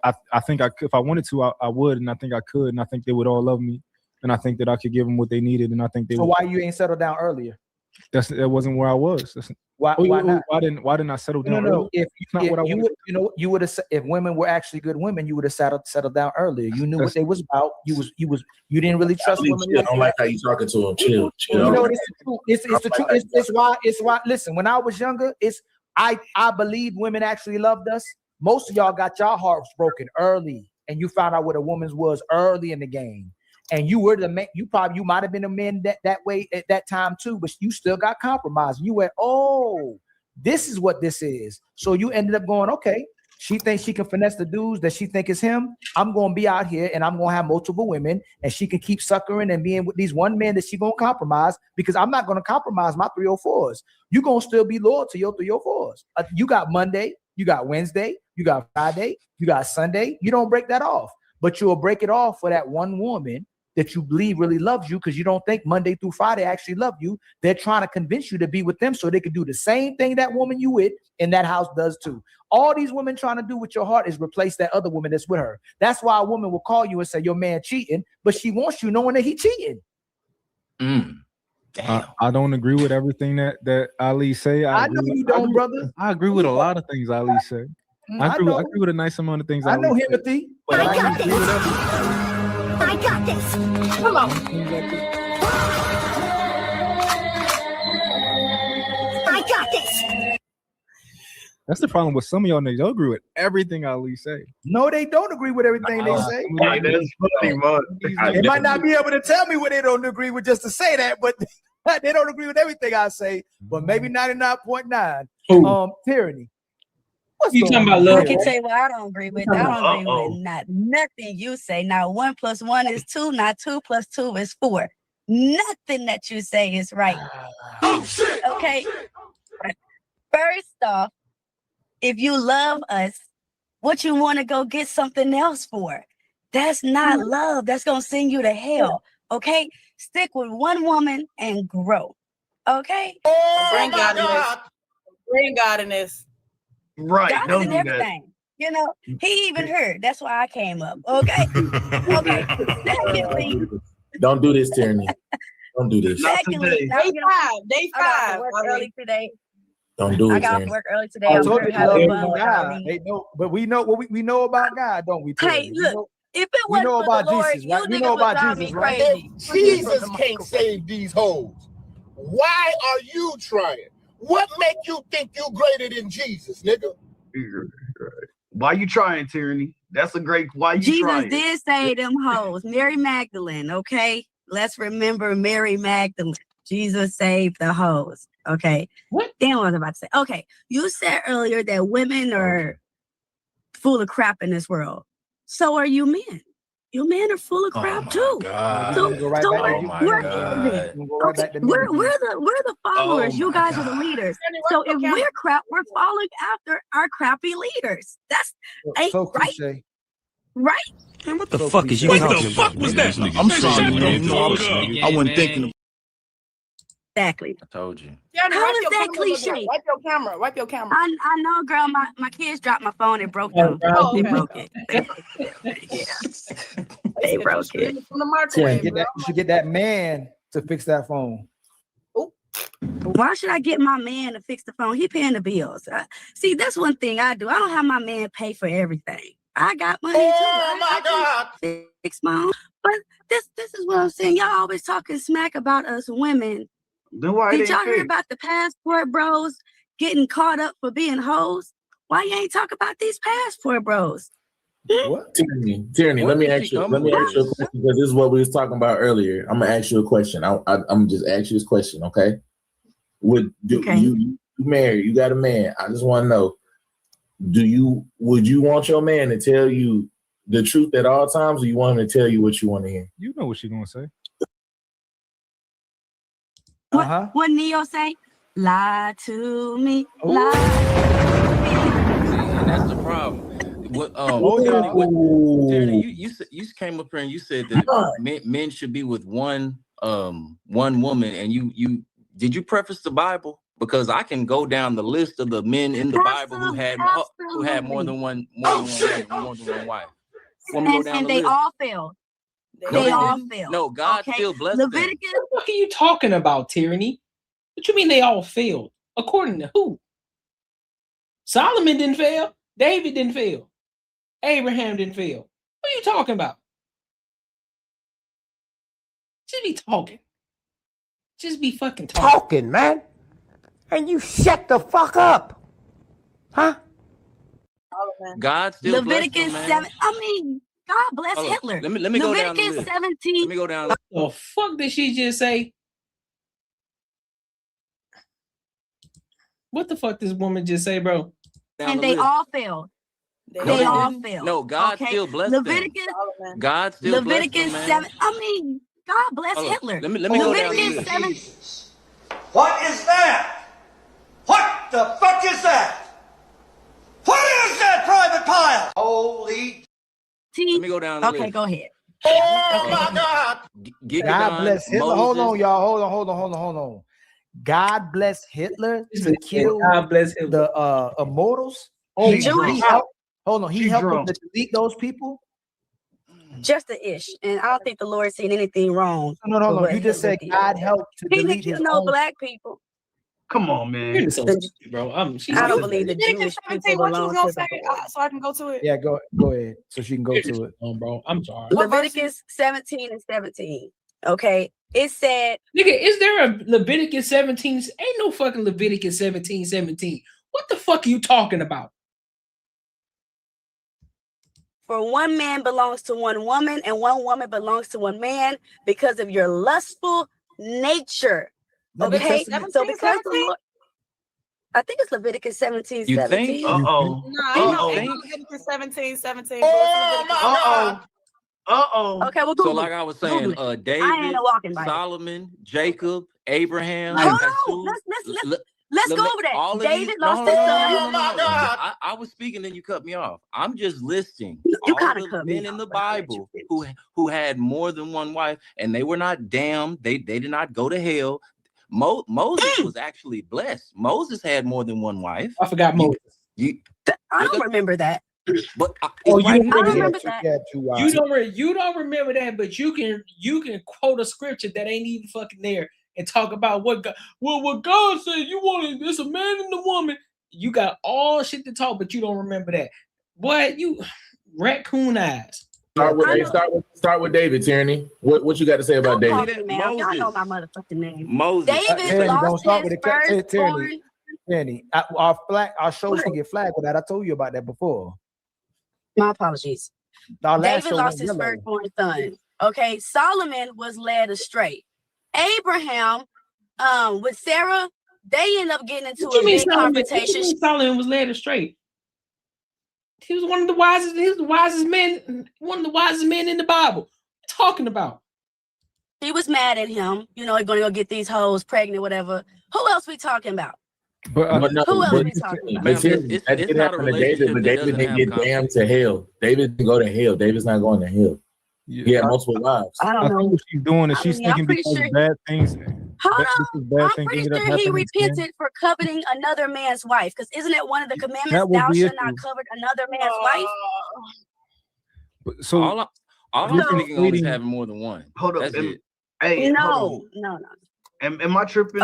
think if I wanted to, I would, and I think I could, and I think they would all love me, and I think that I could give them what they needed, and I think they So would. why you ain't settled down earlier? That wasn't where I was. Why not? Why didn't I settle down? No. Earlier? You would have, if women were actually good women, you would have settled down earlier. You knew what they was about. You didn't really trust women. I don't like how you talking to them. Chill. You know, it's the truth. It's the truth. It's why. Listen, when I was younger, I believed women actually loved us. Most of y'all got your hearts broken early, and you found out what a woman's was early in the game. And you were the man. You might have been a man that way at that time too, but you still got compromised. You went, oh, this is what this is. So you ended up going, okay, she thinks she can finesse the dudes that she think is him. I'm gonna be out here and I'm gonna have multiple women, and she can keep suckering and being with these one man that she gonna compromise, because I'm not gonna compromise my 304s. You gonna still be loyal to your 304s. You got Monday, you got Wednesday, you got Friday, you got Sunday. You don't break that off, but you'll break it off for that one woman that you believe really loves you, because you don't think Monday through Friday actually love you. They're trying to convince you to be with them so they can do the same thing that woman you with in that house does too. All these women trying to do with your heart is replace that other woman that's with her. That's why a woman will call you and say your man cheating, but she wants you knowing that he cheating. I don't agree with everything that Ali say. I know you don't, brother. I agree with a lot of things Ali said. I agree with a nice amount of things. I know Timothy, but I don't agree with everything. I got this. Come on. I got That's the problem with some of y'all niggas. Y'all agree with everything Ali say. No, they don't agree with everything they say. That's funny, man. They might not be able to tell me what they don't agree with just to say that, but they don't agree with everything I say. But maybe 99.9. Tyranny. What's You talking about love? I can tell you what I don't agree with. I don't agree with not nothing you say. Now 1 + 1 is 2. Now 2 + 2 is 4. Nothing that you say is right. Okay. First off, if you love us, what you want to go get something else for? That's not love. That's gonna send you to hell. Okay. Stick with one woman and grow. Okay. Bring God in this. Bring God in this. Right. God is in everything. You know, he even heard. That's why I came up. Okay. Okay. Secondly, Don't do this, Tyranny. Don't do this. secondly, now, Day 5. Day 5. I got to work early today. Don't do I it, got off Tyranny. work early today. I I'm told very you, happy love fun with God. Ali. They know, but we know what we know about God, don't we? Hey, Tyranny? look, if it we wasn't know for about the Lord, Jesus, you right? We niggas know would about drive Jesus, me right? crazy. Jesus can't save these hoes. Why are you trying? What make you think you greater than Jesus, nigga? Why you trying, Tyranny? That's a great. Why you Jesus trying? did say them hoes. Mary Magdalene, okay? Let's remember Mary Magdalene. Jesus saved the hoes. Okay. What? Damn, what was I about to say? Okay. You said earlier that women are full of crap in this world. So are you men. You men are full of crap too. So, Go right so back we're, to we're men. even. Go right Okay, back to men we're again. the followers. You guys are the leaders. So if we're crap, we're following after our crappy leaders. That's ain't so right. cliche. Right? Man, what the fuck is you talking about? What the fuck was that? I'm sorry, man. No, I wasn't thinking. Exactly. I told you. How is that camera, cliche? Wipe your camera. Wipe your camera. I know, girl. My kids dropped my phone and broke them. Oh, They okay. broke it. They broke it. Yeah. They broke it. From the Tyranny, microwave, girl. you should get that man to fix that phone. Why should I get my man to fix the phone? He paying the bills. See, that's one thing I do. I don't have my man pay for everything. I got money too. I can fix my own. But this is what I'm saying. Y'all always talking smack about us women. Then why Did it y'all ain't hear fixed? about the passport bros getting caught up for being hoes? Why you ain't talk about these passport bros? What? Tyranny, let me ask you a question because this is what we was talking about earlier. I'm gonna ask you a question. I'm just ask you this question, okay? You married? You got a man? I just want to know: would you want your man to tell you the truth at all times, or you want him to tell you what you want to hear? You know what she's gonna say. What Neo say? Lie to me. And that's the problem. What Tyranny, you came up here and you said that men should be with one woman, and you did you preface the Bible? Because I can go down the list of the men in the Bible who had more than one wife. And they all failed. They all failed. No, God still blessed them. Leviticus. What are you talking about, Tyranny? What you mean they all failed? According to who? Solomon didn't fail. David didn't fail. Abraham didn't fail. What are you talking about? Just be talking. Just be fucking Talking, man. And you shut the fuck up. Huh? God still blessed them, Leviticus man. 7. I mean, God bless Hold on. Hitler. Let me go down the Leviticus list. 17. Let me go down. What the fuck did she just say? What the fuck this woman just say, bro? And they all failed. They all failed. No, God still blessed Leviticus, them. God still blessed them, Leviticus man. 7. I mean, God bless Hold on. Hitler. Let me go down the Leviticus list. 7. What is that? What the fuck is that? What is that private pile? Holy. Let me go down the list. Okay, go ahead. Oh my God. God bless Hitler. Hold on, y'all. Hold on. God bless Hitler to kill God bless Hitler. the immortals. Oh, He Jewish. helped them drunk. to delete those people. Just a ish. And I don't think the Lord seen anything wrong. No. You just said God helped to He delete didn't his kill no own. black people. Come on, man. You're so stupid, bro. I don't believe the Jewish people What you was belong gonna to say the Lord. so I can go to it? Yeah, go ahead, so she can go to it. Bro, I'm sorry. Leviticus 17 and 17. Okay. It said, Nigga, is there a Leviticus 17? Ain't no fucking Leviticus 17:17. What the fuck are you talking about? For one man belongs to one woman and one woman belongs to one man because of your lustful nature. Okay, so because the Lord, I think it's Leviticus 17. You think? No, I know Leviticus 17. Okay, well, So Google like it. I was saying, Google it. David, I ain't a walking Bible. Solomon, Jacob, Abraham. Hold on, let's go over that. David lost his son. I was speaking, then you cut me off. I'm just listing You all kinda the cut me men in off, the but I'll let Bible who had more than one wife, and they were not damned. They did not go to hell. Moses was actually blessed. Moses had more than one wife. I forgot Moses. I don't remember that. But you right don't here. remember that. You don't remember that, but you can quote a scripture that ain't even fucking there and talk about what God said. You wanted it's a man and a woman. You got all shit to talk, but you don't remember that. Boy, you raccoon eyes. Start with David, Tierney. What you got to say about Don't call David? me, man. Y'all know my motherfucking name. Moses. David lost his firstborn. Tierney, our shows can get flagged with that. I told you about that before. My apologies. Our last David show lost went his yellow. firstborn son. Okay, Solomon was led astray. Abraham, with Sarah, they end up getting into a big confrontation. Solomon was led astray. He was one of the wisest. He was the wisest man. One of the wisest men in the Bible. What you talking about? He was mad at him. You know, he's going to go get these hoes pregnant, whatever. Who else we talking about? Who else we talking about? That did happen to David, but David didn't get damned to hell. David didn't go to hell. David's not going to hell. He had multiple wives. I think what she's doing is she's thinking because of bad things. Hold on. I'm pretty sure he repented for coveting another man's wife. Because isn't it one of the commandments? Thou shalt not covet another man's wife. So all I'm thinking on is having more than one. Hold up. That's it. Hey, no. Am I tripping?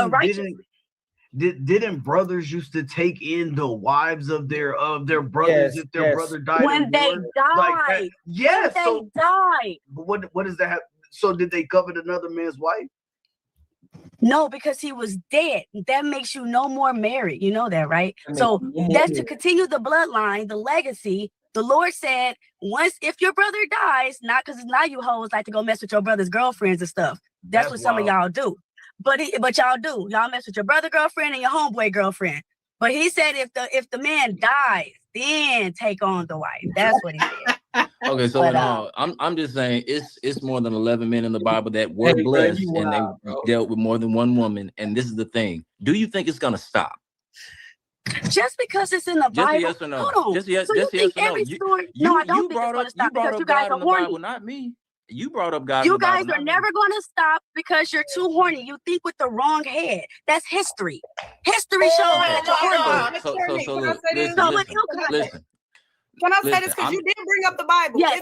Didn't brothers used to take in the wives of their brothers if their brother died when they died? Yes. When they died. What does that have? So did they covet another man's wife? No, because he was dead. That makes you no more married. You know that, right? So that's to continue the bloodline, the legacy. The Lord said, if your brother dies, not because now you hoes like to go mess with your brother's girlfriends and stuff. That's what some of y'all do. But y'all do. Y'all mess with your brother girlfriend and your homeboy girlfriend. But he said if the man dies, then take on the wife. That's what he said. Okay, so I'm just saying it's more than 11 men in the Bible that were blessed and they dealt with more than one woman. And this is the thing. Do you think it's gonna stop? Just because it's in the Bible. Yes or no? Hold on. Just yes, so you just think yes or every no. story? No, I don't think it's going to stop because you guys are horny. Bible, not me. You brought up God. You guys are never going to stop because you're too horny. You think with the wrong head. That's history. History shows that you're horny. Listen. Can I say this? Because you didn't bring up the Bible. Yes,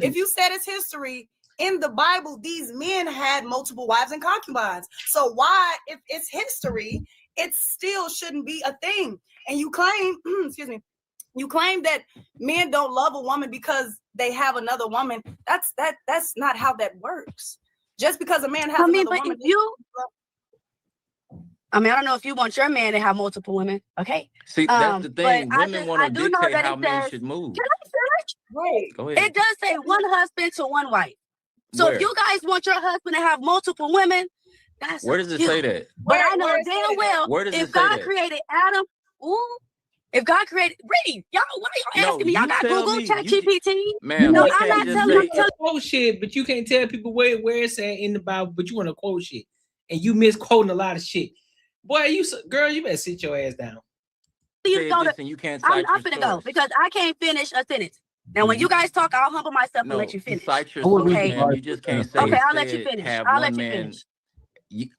if you said it's history, in the Bible, these men had multiple wives and concubines. So why, if it's history, it still shouldn't be a thing? And you claim, excuse me, you claim that men don't love a woman because they have another woman. That's not how that works. Just because a man has another woman. I don't know if you want your man to have multiple women. Okay. See, that's the thing. Women want to dictate how men should move. Can I finish? Right. Go ahead. It does say one husband to one wife. So if you guys want your husband to have multiple women, that's where does it say that? But I know damn well if God created Adam, if God created, read y'all. Why y'all asking me? Y'all got Google, ChatGPT. Man, no, I'm not telling you. Quote shit, but you can't tell people where it's at in the Bible. But you want to quote shit, and you misquoting a lot of shit. Boy, you better sit your ass down. You can't. I'm gonna go because I can't finish a sentence. Now, when you guys talk, I'll humble myself and let you finish. Cite your source, man. You just can't say. Okay, I'll let you finish. I'll let you finish.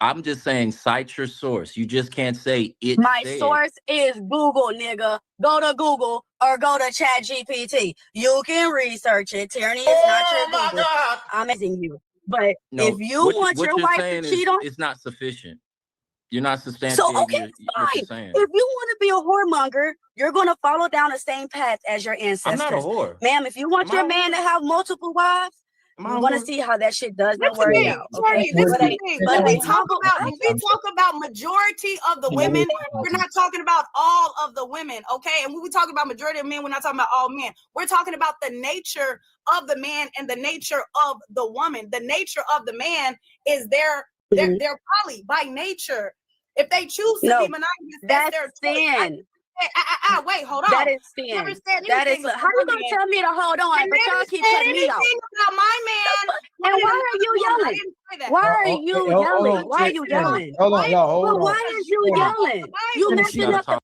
I'm just saying, cite your source. You just can't say it. My source is Google, nigga. Go to Google or go to ChatGPT. You can research it. Tierney, it's not your Google. God. I'm asking you. But if you want your wife to cheat on, it's not sufficient. You're not substantiating. So okay, fine. If you want to be a whoremonger, you're going to follow down the same path as your ancestors. I'm not a whore, ma'am. If you want your man to have multiple wives, You want to see how that shit does not This work is out. Courtney, Okay? this is But the they- thing. but When they we talk about majority of the women, we're not talking about all of the women, okay? And when we talk about majority of men, we're not talking about all men. We're talking about the nature of the man and the nature of the woman. The nature of the man is they're poly by nature. If they choose to be monogamous, that's their sin. Wait, hold on. That is Never sin. said That is. anything about How you my gonna man. tell me to hold on? I But y'all never keep said cutting me off. anything about my man. And why are you I yelling? didn't say that. Why are you yelling? Why are you yelling? Hold on, y'all. Hold But on. why is you yelling? You messing up the.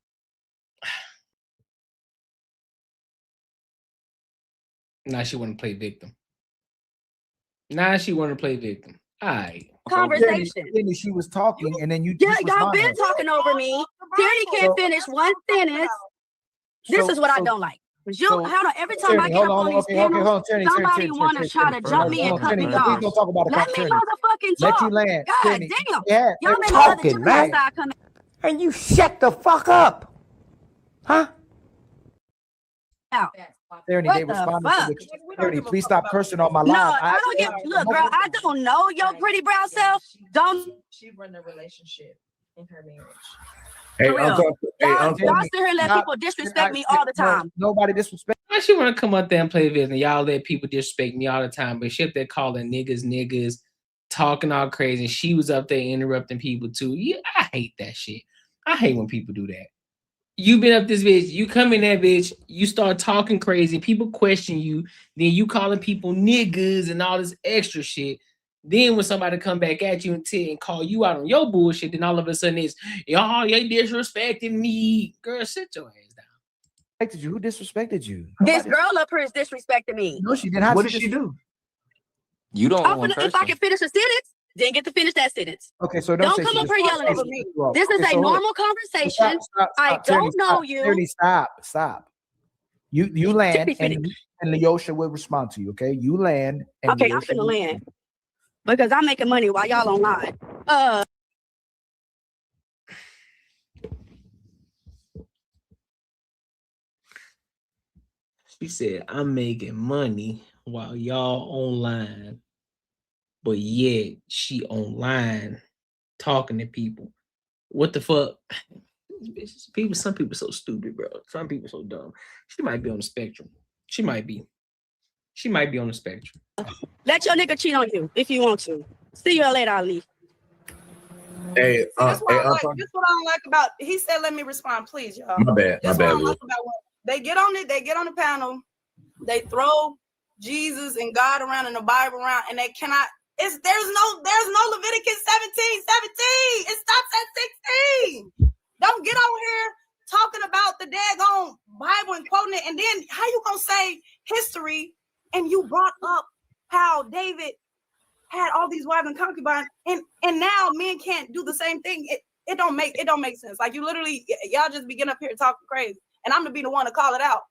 Now she want to play victim. Now she want to play victim. All right. Conversation. Tierney, she was talking, and then you Yeah, just y'all responded. been talking over me. Tierney can't finish one sentence. This is what I don't like. Hold on. Every time I get up on these panels, somebody want to try to jump me and cut me off. Please don't talk about the Let me Tierney. motherfucking Let talk. you land. God Tierney. damn. Yeah, Y'all they're made my other talking, chicken man. outside come in. And you shut the fuck up. Huh? out. Tierney, What they the responded fuck? to the Tierney, please stop cursing on my No, live. I don't give. Look, girl, I don't know your pretty brown self. Don't. She run a relationship in her marriage. Hey, For real. Uncle. Hey, Y'all Uncle. sit here and let people disrespect me all the time. Nobody disrespect. Why she want to come up there and play victim? Y'all let people disrespect me all the time, but she up there calling niggas, talking all crazy. And she was up there interrupting people too. Yeah, I hate that shit. I hate when people do that. You been up this bitch, you come in that bitch, you start talking crazy, people question you, then you calling people niggas and all this extra shit. Then when somebody come back at you and call you out on your bullshit, then all of a sudden it's, y'all, you disrespecting me. Girl, sit your ass down. Who disrespected you? This girl up here is disrespecting me. No, she didn't. What did she do? You don't want If I can finish a sentence, then get to finish that sentence. Okay, so Don't say come she up here yelling at me. This is Okay, a so normal conversation. I don't know you. Tierney, stop. You land and Leosha will respond to you. Okay, you land. And Okay, I'm finna land because I'm making money while y'all online. She said, I'm making money while y'all online, but yet she online talking to people. What the fuck? Some people so stupid, bro. Some people so dumb. She might be on the spectrum. She might be on the spectrum. Let your nigga cheat on you if you want to. See you later, Ali. Hey, That's what I don't like about. He said, "Let me respond, please, y'all." My bad. That's what I don't like about when they get on it. They get on the panel. They throw Jesus and God around and the Bible around, and they cannot. There's no Leviticus 17:17. It stops at 16. Don't get on here talking about the daggone Bible and quoting it, and then how you gonna say history? And you brought up how David had all these wives and concubines, and now men can't do the same thing. It don't make sense. Like you literally, y'all just begin up here talking crazy, and I'm gonna be the one to call it out.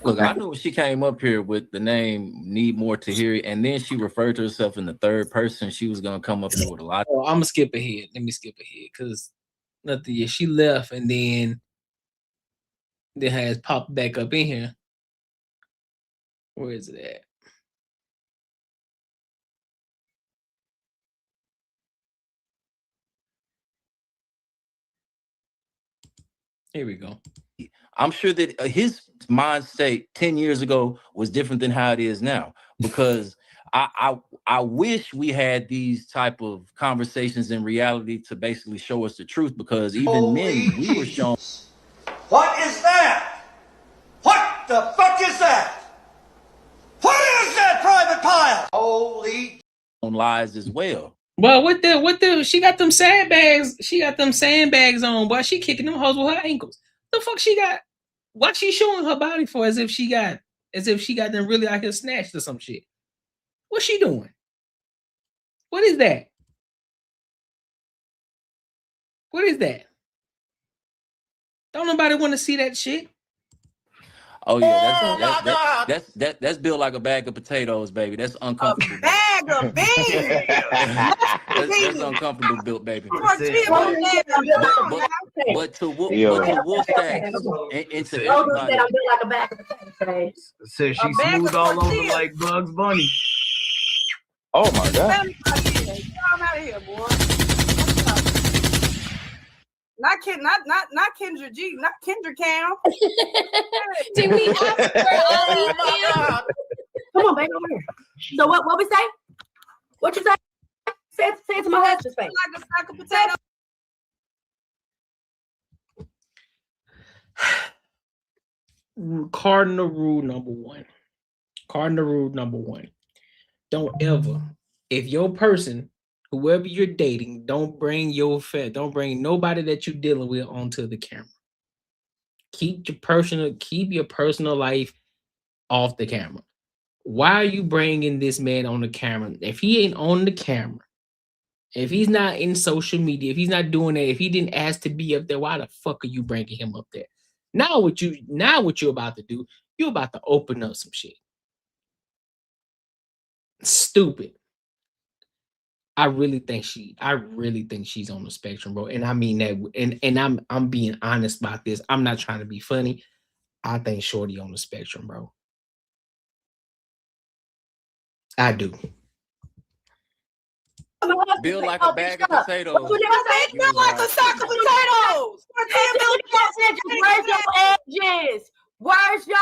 Look, I knew when she came up here with the name Need More to Hear It, and then she referred to herself in the third person. She was gonna come up here with a lot. I'm gonna skip ahead. Let me skip ahead because nothing. Yeah, she left and then has popped back up in here. Where is it at? Here we go. I'm sure that his mind state 10 years ago was different than how it is now, because I wish we had these type of conversations in reality to basically show us the truth, because even men, we were shown. What is that? What the fuck is that? What is that, Private Pile? Holy on lies as well. Well, what the she got them sandbags. She got them sandbags on, boy. She kicking them hoes with her ankles. The fuck she got? What she showing her body for as if she got them really out here snatched or some shit? What's she doing? What is that? What is that? Don't nobody want to see that shit. Oh yeah, that's built like a bag of potatoes, baby. That's uncomfortable. A bag of beans. that's uncomfortable built, baby. But to Wolf Stacks and to everybody. Said she smooth all over like Bugs Bunny. Oh my God. I'm out of here, boy. Not Kendra G, not Kendra Cam. Did we ask for Ali Cam? Come on, baby, over here. So what we say? What you say? Say it to my husband's face. Like a sack of potato. Cardinal rule number one. Cardinal rule number one. Don't ever, if your person, whoever you're dating, don't bring nobody that you're dealing with onto the camera. Keep your personal life off the camera. Why are you bringing this man on the camera? If he ain't on the camera, if he's not in social media, if he's not doing that, if he didn't ask to be up there, why the fuck are you bringing him up there? Now what you're about to do, you're about to open up some shit. Stupid. I really think she's on the spectrum, bro. And I mean that, and I'm being honest about this. I'm not trying to be funny. I think Shorty on the spectrum, bro. I do. Build like a bag of potatoes. Build like a sack of potatoes. Where's your edges? Where's your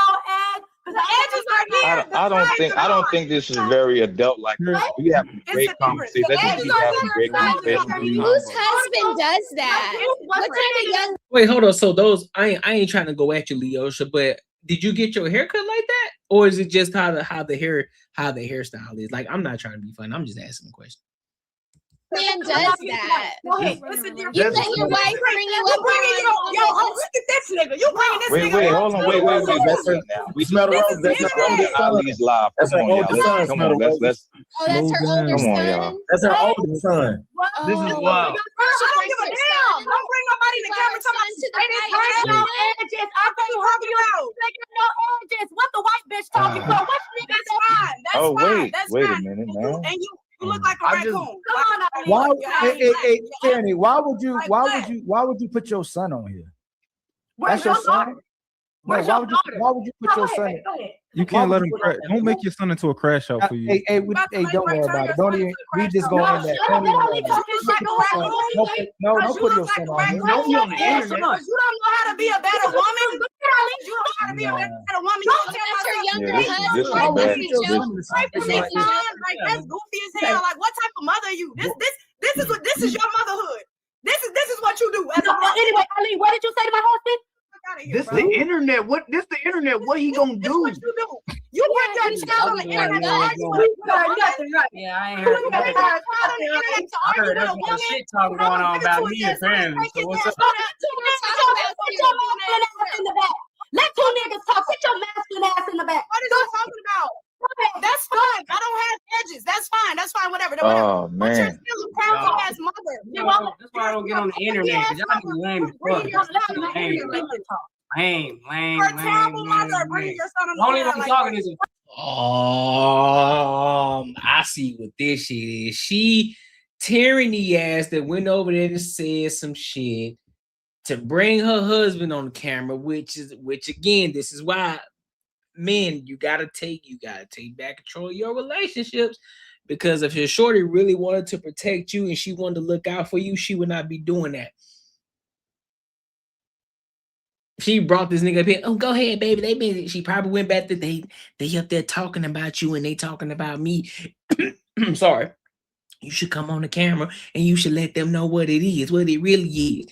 edge? Because the edges are here. I don't think this is very adult. Like we have great conversation. Let's just keep having great conversation. Whose husband does that? What kind of young? Wait, hold on. So those I ain't trying to go at you, Leosha, but did you get your haircut like that, or is it just how the hairstyle is? Like, I'm not trying to be funny. I'm just asking a question. Man does that. You let your wife bring you up. Look at this nigga. You bringing this nigga. Wait, hold on. Wait. We smell the rose. That's Ali's live. Come on, y'all. Come on, let's. Oh, that's her older Come on, son. y'all. That's her older son. This is wild. I don't give a damn. Don't bring nobody in the camera talking about No edges. I think you have no edges. What the white bitch talking for? What nigga? That's fine. That's Oh, fine. wait a minute, man. And you look like a raccoon. Come on, Why, Tierney, why would you put your son on here? That's your son. No, why would you put your son? You can't let him crash. Don't make your son into a crash out for you. Hey, don't worry about it. Don't even. We just go in there. Don't put your son on here. You don't know how to be a better woman. You don't know how to be a better woman. You don't tell That's her younger This is husband. bad. like that's goofy as hell. Like, what type of mother are you? This is your motherhood. This is what you do. Anyway, Ali, what did you say to my husband? This the internet. What he gonna do? What you do? You put your child on the internet. Nothing, right? Yeah, I ain't heard that. I heard there's some shit talk going on about me apparently. So what's up? Let two niggas talk. Put your masculine ass in the back. What are you talking about? That's fine. I don't have edges. That's fine. That's fine. Whatever. Oh But you're man. still a powerful ass mother. That's why I don't get on the internet, because y'all niggas lame as fuck. Lame. You're a terrible mother. Bring your son on the Only internet one like talking that. is I see what this shit is. She tyranny ass that went over there and said some shit to bring her husband on the camera, which again, this is why men, you gotta take back control of your relationships, because if your shorty really wanted to protect you and she wanted to look out for you, she would not be doing that. She brought this nigga up here. Oh, go ahead, baby. She probably went back to they up there talking about you and they talking about me. I'm sorry. You should come on the camera and you should let them know what it is, what it really is.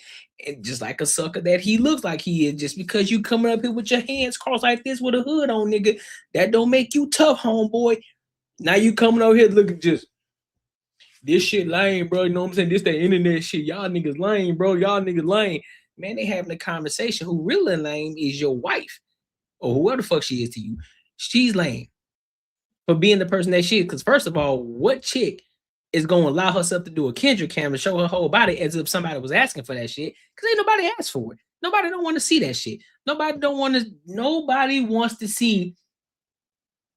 And just like a sucker that he looks like he is, just because you coming up here with your hands crossed like this with a hood on, nigga, that don't make you tough, homeboy. Now you coming over here looking just this shit lame, bro. You know what I'm saying? This that internet shit. Y'all niggas lame, bro. Y'all niggas lame. Man, they having a conversation. Who really lame is your wife or whoever the fuck she is to you. She's lame for being the person that she is. Because first of all, what chick is going to allow herself to do a Kendra cam and show her whole body as if somebody was asking for that shit? Because ain't nobody asked for it. Nobody don't want to see that shit. Nobody wants to see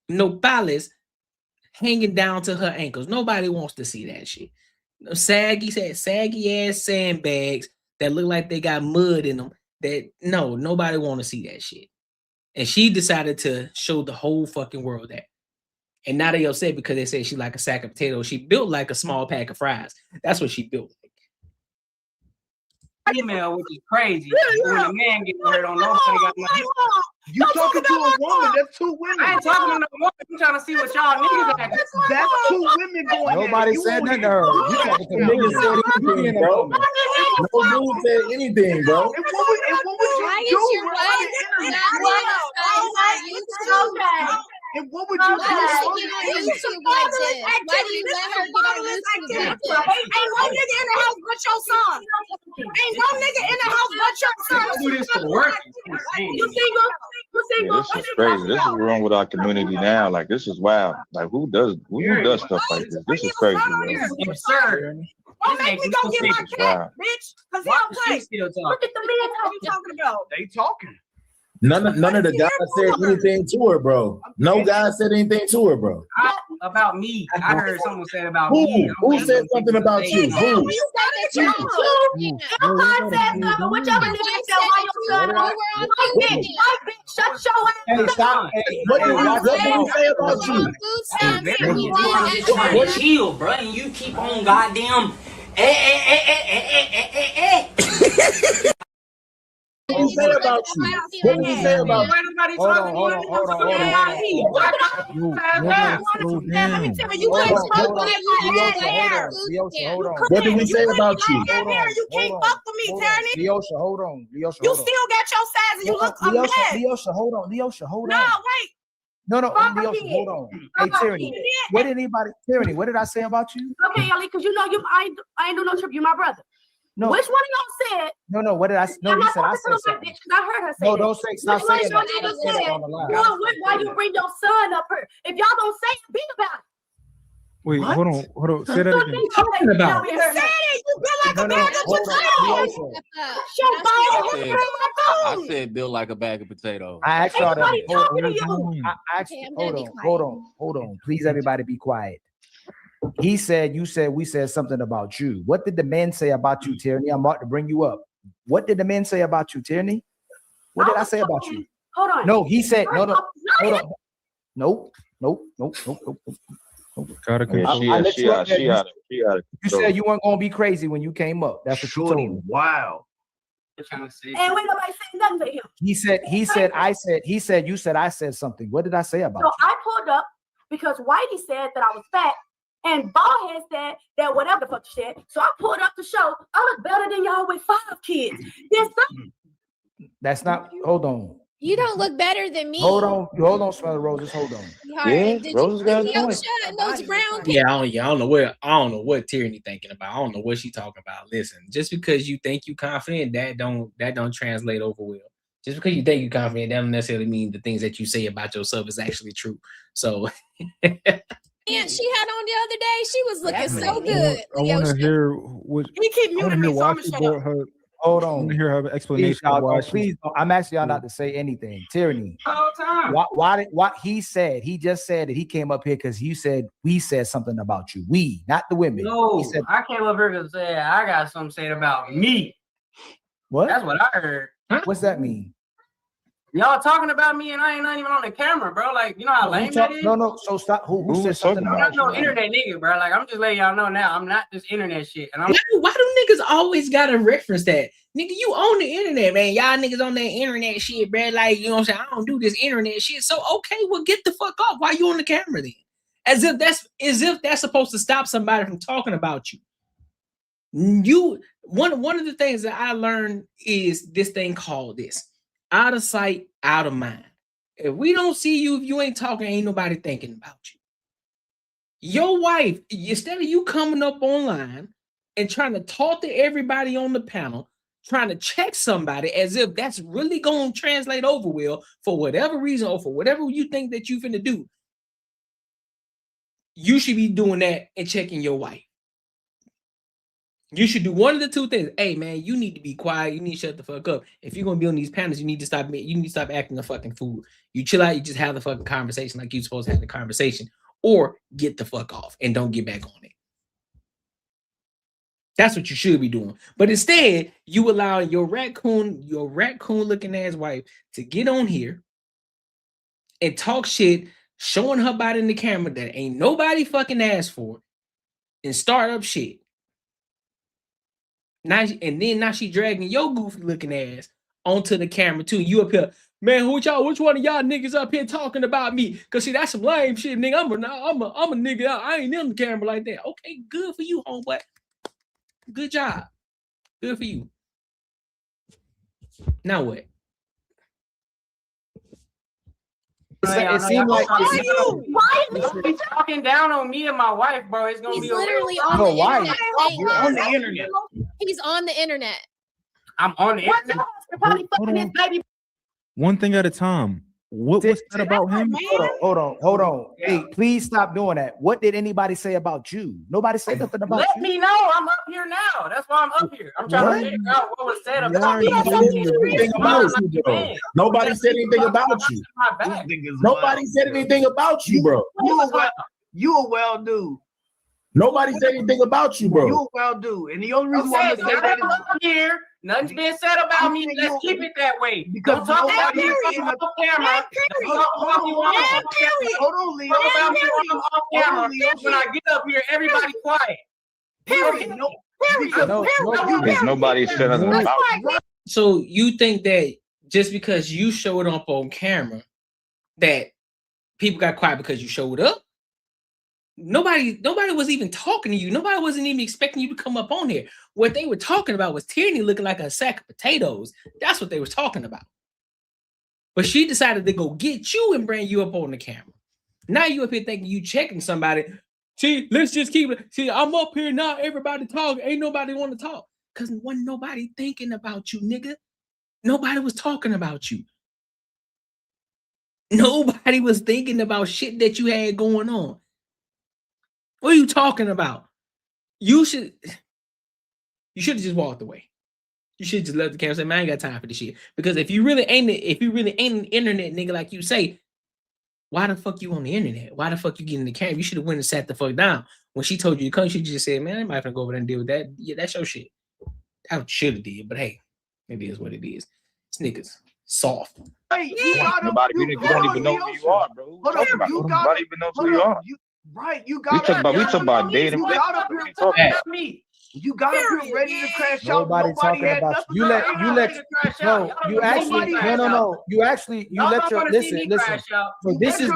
no palace hanging down to her ankles. Nobody wants to see that shit. No saggy ass sandbags that look like they got mud in them. Nobody want to see that shit. And she decided to show the whole fucking world that. And now they upset because they say she like a sack of potatoes. She built like a small pack of fries. That's what she built like. Female, which is crazy. When a man gets hurt on nobody got nothing. You talking to a woman? That's two women. I ain't talking to no woman. I'm trying to see what y'all niggas at. That's two women going. Nobody said nothing to her. You talking to Niggas said anything, bro. No dude said anything, bro. And what would you do? And what would you do? Why do you let her get on YouTube like this? Ain't no nigga in the house but your son. Ain't no nigga in the house but your son. Do this for work. You single? You single? This is crazy. This is wrong with our community now. Like, this is wild. Like, who does stuff like this? This is crazy, man. Absurd. Don't make me go get my cat, bitch. Cause he don't play. Look at the man talking about. They talking. None of the guys said anything to her, bro. No guy said anything to her, bro. About me. I heard someone say about Who? me. Who said something about you? Who? You said that you said something. Whichever nigga said why your son white bitch, shut your ass. Hey, stop. Hey, what did we say about you? What chill, bro? And you keep on goddamn. What did we say about you? What did we say about you? Hold on. Let me tell you, what What did we say about you? You can't fuck with me, Tony. Leosha, hold on. You still got your size and you look a mess. Leosha, hold on. No, wait. No, Leosha, hold on. Hey, Tyranny, Tyranny, what did I say about you? Okay, Ellie, because you know I ain't do no trip. You my brother. No. Which one of y'all said? No, what did I say? No, you said I said something. I heard her say No, that. don't say, stop Which one saying of y'all that. niggas Say that said, on the line. why you bring your son up here? If y'all don't say it, be about it. Wait, hold on. Say that again. Talking about? You said it. You feel like a bag of potatoes. I said built like a bag of potatoes. I asked y'all that. Hold on. Please, everybody be quiet. He said, we said something about you. What did the men say about you, Tierney? I'm about to bring you up. What did the men say about you, Tierney? What did I say about you? Hold on. No, he said, no. Hold on. Nope. Gotta control. You said you weren't gonna be crazy when you came up. That's what you told me. Wow. And wait, nobody said nothing to him. He said, you said I said something. What did I say about you? So I pulled up because Whitey said that I was fat. And Ballhead said that whatever the fuck you said. So I pulled up to show I look better than y'all with 5 kids. That's not, hold on. You don't look better than me. Hold on, Smell the Roses. Hold on. Yeah, Roses got a point. Those brown people. Yeah, I don't know what Tierney thinking about. I don't know what she talking about. Listen, just because you think you confident, that don't translate over well. Just because you think you're confident, that don't necessarily mean the things that you say about yourself is actually true. So And she had on the other day, she was looking so good. I want to hear what he keep muting me. why she brought her. Hold on. I want to hear her explanation. Please, I'm asking y'all not to say anything. Tyranny. Why he just said that he came up here because you said we said something about you. We, not the women. No, he said, I came up here to say I got something said about me. What? That's what I heard. What's that mean? Y'all talking about me and I ain't not even on the camera, bro. Like, you know how lame that is? No. So stop. Who said something I'm about not no you? internet nigga, bro. Like, I'm just letting y'all know now. I'm not this internet shit. And why do niggas always gotta reference that? Nigga, you own the internet, man. Y'all niggas on that internet shit, bro. Like, you know what I'm saying? I don't do this internet shit. So okay, well, get the fuck off. Why you on the camera then? As if that's supposed to stop somebody from talking about you. One of the things that I learned is this thing called this. Out of sight, out of mind. If we don't see you, if you ain't talking, ain't nobody thinking about you. Your wife, instead of you coming up online and trying to talk to everybody on the panel, trying to check somebody as if that's really going to translate over well for whatever reason or for whatever you think that you finna do, you should be doing that and checking your wife. You should do one of the two things. Hey man, you need to be quiet. You need to shut the fuck up. If you're gonna be on these panels, you need to stop acting a fucking fool. You chill out. You just have the fucking conversation like you're supposed to have the conversation, or get the fuck off and don't get back on it. That's what you should be doing. But instead, you allow your raccoon looking ass wife to get on here and talk shit showing her body in the camera that ain't nobody fucking asked for, and start up shit. Now she dragging your goofy looking ass onto the camera too. You up here, man? Which one of y'all niggas up here talking about me? Cause see, that's some lame shit, nigga. I'm a nigga. I ain't in the camera like that. Okay, good for you, homeboy. Good job. Good for you. Now what? It seems like why you talking down on me and my wife, bro? It's gonna be literally on the internet. You're on the internet. He's on the internet. I'm on the internet. One thing at a time. What's that about him? Hold on. Hey, please stop doing that. What did anybody say about you? Nobody said nothing about you. Let me know. I'm up here now. That's why I'm up here. I'm trying to figure out what was said about you. Nobody said anything about you. Nobody said anything about you, bro. You a well dude. Nobody said anything about you, bro. You a well dude. And the only reason why I'm saying that is here. Nothing's been said about me. Let's keep it that way. Because don't talk about me on camera. Hold on, Leo. Talk about me on camera. When I get up here, everybody quiet. Period. Because nobody said nothing about you. So you think that just because you showed up on camera, that people got quiet because you showed up? Nobody was even talking to you. Nobody wasn't even expecting you to come up on here. What they were talking about was Tierney looking like a sack of potatoes. That's what they were talking about. But she decided to go get you and bring you up on the camera. Now you up here thinking you checking somebody. See, let's just keep it. See, I'm up here now. Everybody talking. Ain't nobody want to talk. Because wasn't nobody thinking about you, nigga. Nobody was talking about you. Nobody was thinking about shit that you had going on. What are you talking about? You should have just walked away. You should just left the camera and say, man, I ain't got time for this shit. Because if you really ain't an internet nigga like you say, why the fuck you on the internet? Why the fuck you get in the camera? You should have went and sat the fuck down. When she told you to come, she just said, man, I might have to go over there and deal with that. Yeah, that's your shit. I should have did, but hey, it is what it is. This nigga's soft. Hey, you don't even know who you are, bro. Nobody even knows who you are. Right, you got. We talk about dating. You got up here talking about me. You got up here ready to crash out. Nobody talking about you. You let no. You actually no. You let your listen. So this is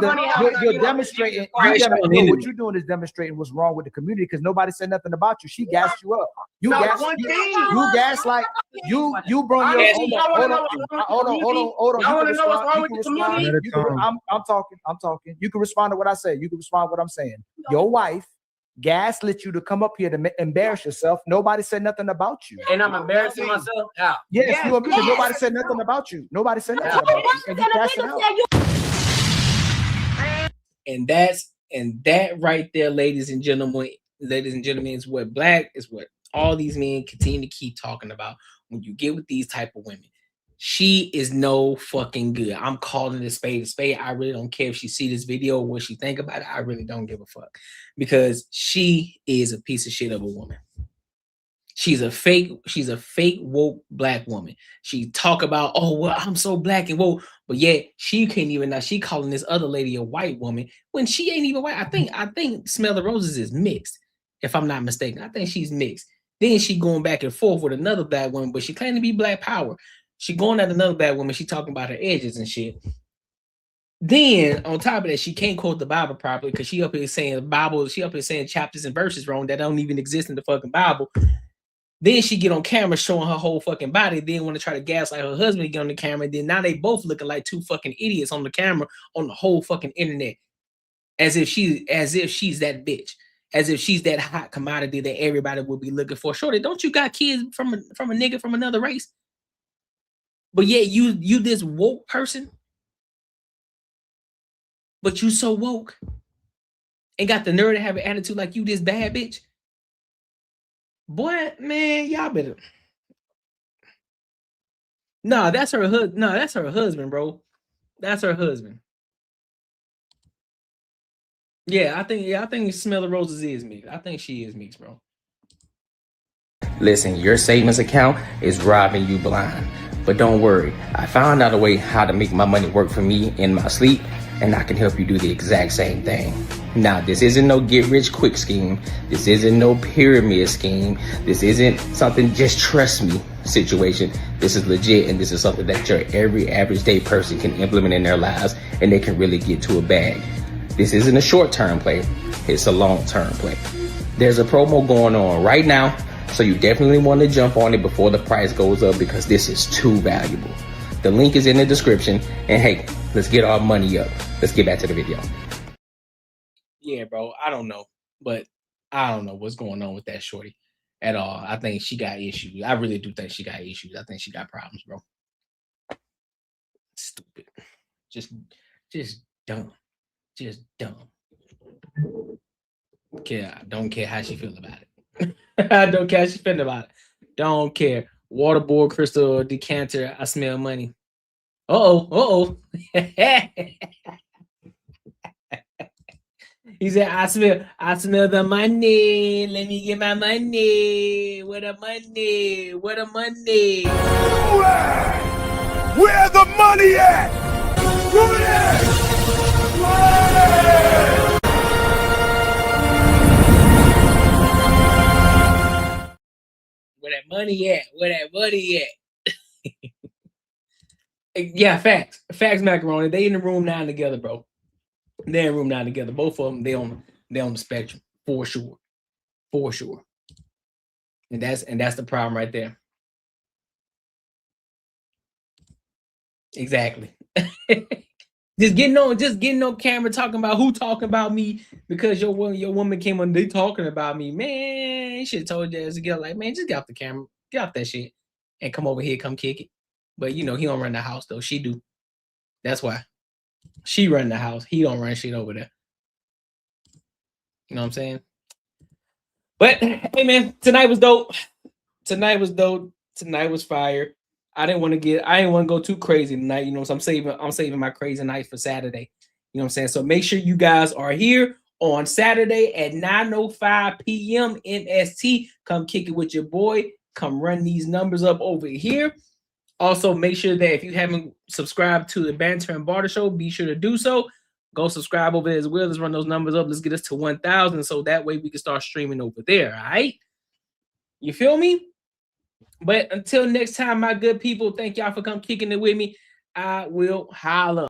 you're demonstrating. What you're doing is demonstrating what's wrong with the community because nobody said nothing about you. She gassed you up. You gas like you brought your hold on. I want to know what's wrong with the community. I'm talking. You can respond to what I say. You can respond to what I'm saying. Your wife gaslit you to come up here to embarrass yourself. Nobody said nothing about you. And I'm embarrassing myself out. Yes, you because nobody said nothing about you. Nobody said nothing about you. And you cashing out. And that right there, ladies and gentlemen, is what all these men continue to keep talking about when you get with these type of women. She is no fucking good. I'm calling it a spade. I really don't care if she see this video or what she think about it. I really don't give a fuck because she is a piece of shit of a woman. She's a fake woke black woman. She talk about, oh, well, I'm so black and woke, but yet she can't even now. She calling this other lady a white woman when she ain't even white. I think Smell the Roses is mixed, if I'm not mistaken. I think she's mixed. Then she going back and forth with another black woman, but she claimed to be black power. She going at another bad woman. She talking about her edges and shit. Then on top of that, she can't quote the Bible properly because she up here saying the Bible. She up here saying chapters and verses wrong that don't even exist in the fucking Bible. Then she get on camera showing her whole fucking body. Then want to try to gaslight her husband to get on the camera. Then now they both looking like two fucking idiots on the camera on the whole fucking internet, as if she's that bitch, as if she's that hot commodity that everybody would be looking for. Shorty, don't you got kids from a nigga from another race? But yeah, you this woke person, but you so woke and got the nerve to have an attitude like you this bad bitch. Boy, man, y'all better. No, that's her husband. No, that's her husband, bro. That's her husband. Yeah, I think Smell the Roses is mixed. I think she is mixed, bro. Listen, your savings account is robbing you blind. But don't worry, I found out a way how to make my money work for me in my sleep, and I can help you do the exact same thing. Now, this isn't no get rich quick scheme. This isn't no pyramid scheme. This isn't something just trust me situation. This is legit, and this is something that your every average day person can implement in their lives, and they can really get to a bag. This isn't a short-term play. It's a long-term play. There's a promo going on right now, so you definitely want to jump on it before the price goes up because this is too valuable. The link is in the description, and hey, let's get our money up. Let's get back to the video. Yeah, bro, I don't know, but I don't know what's going on with that shorty at all. I think she got issues. I really do think she got issues. I think she got problems, bro. Stupid. Just dumb. Just dumb. Don't care how she feel about it. I don't care how she feel about it. Don't care. Waterboard, crystal, decanter. I smell money. Uh-oh. He said, I smell the money. Let me get my money. Where the money? Where the money? Where the money at? Where that money at? Where that money at? Yeah, facts. Facts, macaroni. They in the room now together, bro. They're in the room now together. Both of them, they on the spectrum for sure. For sure. And that's the problem right there. Exactly. just getting on camera talking about who talking about me because your woman came on, they talking about me. Man, you should have told you as a girl, like, man, just get off the camera, get off that shit, and come over here, come kick it. But you know, he don't run the house though. She do. That's why. She run the house. He don't run shit over there. You know what I'm saying? But hey man, tonight was dope. Tonight was fire. I didn't want to go too crazy tonight, you know, so I'm saving my crazy night for Saturday. You know what I'm saying? So make sure you guys are here on Saturday at 9:05 p.m. MST. Come kick it with your boy. Come run these numbers up over here. Also, make sure that if you haven't subscribed to the Banter and Barter Show, be sure to do so. Go subscribe over there as well. Let's run those numbers up. Let's get us to 1,000 so that way we can start streaming over there, all right? You feel me? But until next time, my good people, thank y'all for come kicking it with me. I will holla.